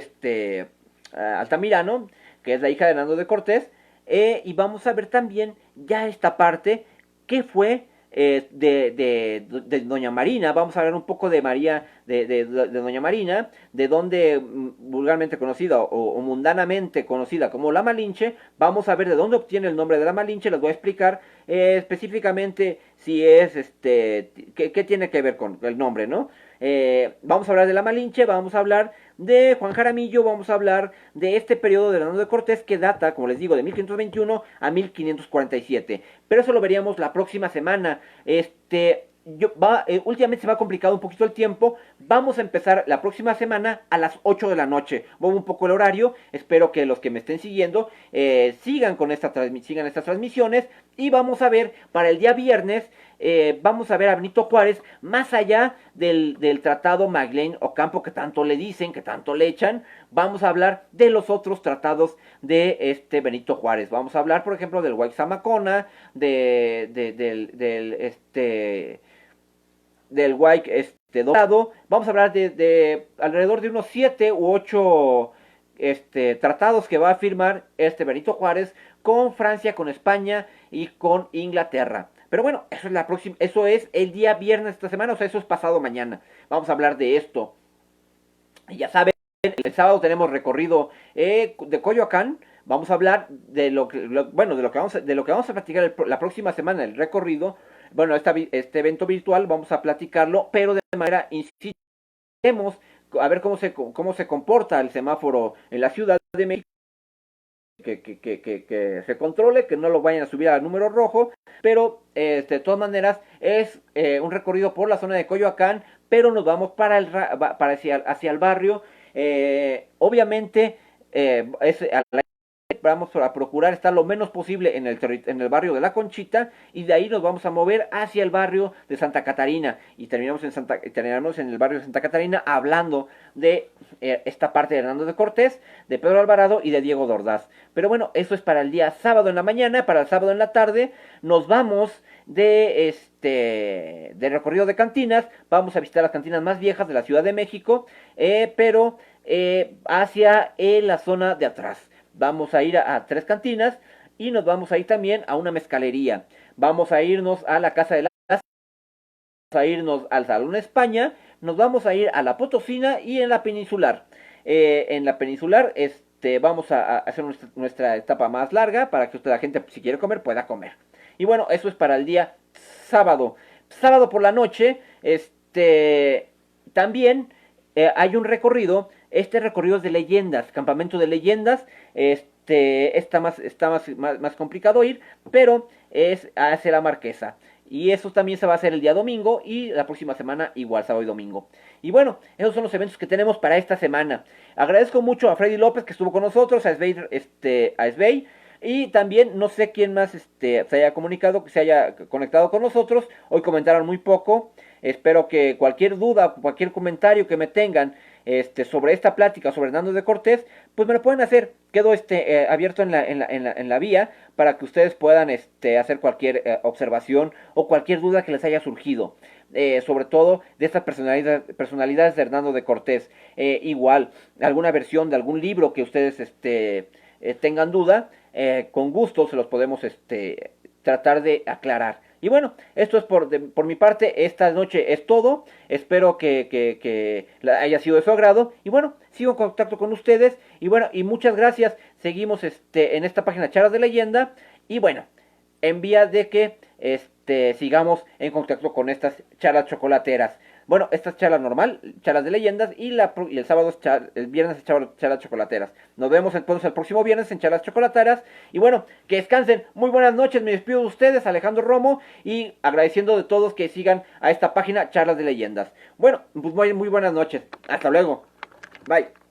Altamirano, que es la hija de Hernando de Cortés. Y vamos a ver también ya esta parte que fue de Doña Marina. Vamos a hablar un poco de María, de Doña Marina, de donde vulgarmente conocida o mundanamente conocida como la Malinche. Vamos a ver de dónde obtiene el nombre de la Malinche. Les voy a explicar específicamente si es qué tiene que ver con el nombre, ¿no? Vamos a hablar de la Malinche, vamos a hablar de Juan Jaramillo, vamos a hablar de este periodo de Hernando de Cortés que data, como les digo, de 1521 a 1547. Pero eso lo veríamos la próxima semana. Últimamente se me ha complicado un poquito el tiempo. Vamos a empezar la próxima semana a las 8 de la noche. Muevo un poco el horario. Espero que los que me estén siguiendo sigan estas transmisiones. Y vamos a ver para el día viernes, vamos a ver a Benito Juárez más allá del tratado Magdalene Ocampo que tanto le dicen, que tanto le echan. Vamos a hablar de los otros tratados de Benito Juárez. Vamos a hablar, por ejemplo, del Guayxamacona, del Guay Dorado. Vamos a hablar de alrededor de unos 7 u 8 tratados que va a firmar Benito Juárez con Francia, con España y con Inglaterra. Pero bueno, eso es el día viernes de esta semana, o sea, eso es pasado mañana. Vamos a hablar de esto. Y ya saben, el sábado tenemos recorrido de Coyoacán. Vamos a hablar de lo que vamos a platicar la próxima semana, el recorrido. Bueno, este evento virtual vamos a platicarlo, pero de manera insistimos a ver cómo se comporta el semáforo en la Ciudad de México. Que se controle, que no lo vayan a subir al número rojo, pero de todas maneras es un recorrido por la zona de Coyoacán, pero nos vamos hacia el barrio. Obviamente vamos a procurar estar lo menos posible en el barrio de La Conchita, y de ahí nos vamos a mover hacia el barrio de Santa Catarina y terminamos en el barrio de Santa Catarina hablando de esta parte de Hernando de Cortés, de Pedro Alvarado y de Diego de Ordaz. Pero bueno, eso es para el día sábado en la mañana. Para el sábado en la tarde nos vamos de recorrido de cantinas. Vamos a visitar las cantinas más viejas de la Ciudad de México, pero hacia la zona de atrás. Vamos a ir a 3 cantinas y nos vamos a ir también a una mezcalería. Vamos a irnos a la Casa de las, vamos a irnos al Salón España, nos vamos a ir a la Potosina y en la Peninsular. En la Peninsular vamos a hacer nuestra etapa más larga para que la gente, si quiere comer, pueda comer. Y bueno, eso es para el día sábado. Sábado por la noche, también hay un recorrido. Este recorrido es de leyendas, campamento de leyendas. Está más complicado ir, pero es hacia la Marquesa. Y eso también se va a hacer el día domingo y la próxima semana igual, sábado y domingo. Y bueno, esos son los eventos que tenemos para esta semana. Agradezco mucho a Freddy López que estuvo con nosotros, a Svey, y también no sé quién más se haya conectado con nosotros. Hoy comentaron muy poco. Espero que cualquier duda, cualquier comentario que me tengan sobre esta plática sobre Hernando de Cortés, pues me lo pueden hacer. Quedo abierto en la vía para que ustedes puedan hacer cualquier observación o cualquier duda que les haya surgido. Sobre todo de estas personalidades de Hernando de Cortés. Igual, alguna versión de algún libro que ustedes tengan duda, con gusto se los podemos tratar de aclarar. Y bueno, esto es por mi parte. Esta noche es todo. Espero que haya sido de su agrado. Y bueno, sigo en contacto con ustedes. Y bueno, y muchas gracias. Seguimos en esta página Charlas de Leyenda. Y bueno, en vía de que sigamos en contacto con estas charlas chocolateras. Bueno, esta es charla normal, charlas de leyendas, y el sábado el viernes es charlas chocolateras. Nos vemos entonces el próximo viernes en charlas chocolateras. Y bueno, que descansen. Muy buenas noches, me despido de ustedes, Alejandro Romo, y agradeciendo de todos que sigan a esta página Charlas de Leyendas. Bueno, pues muy buenas noches. Hasta luego. Bye.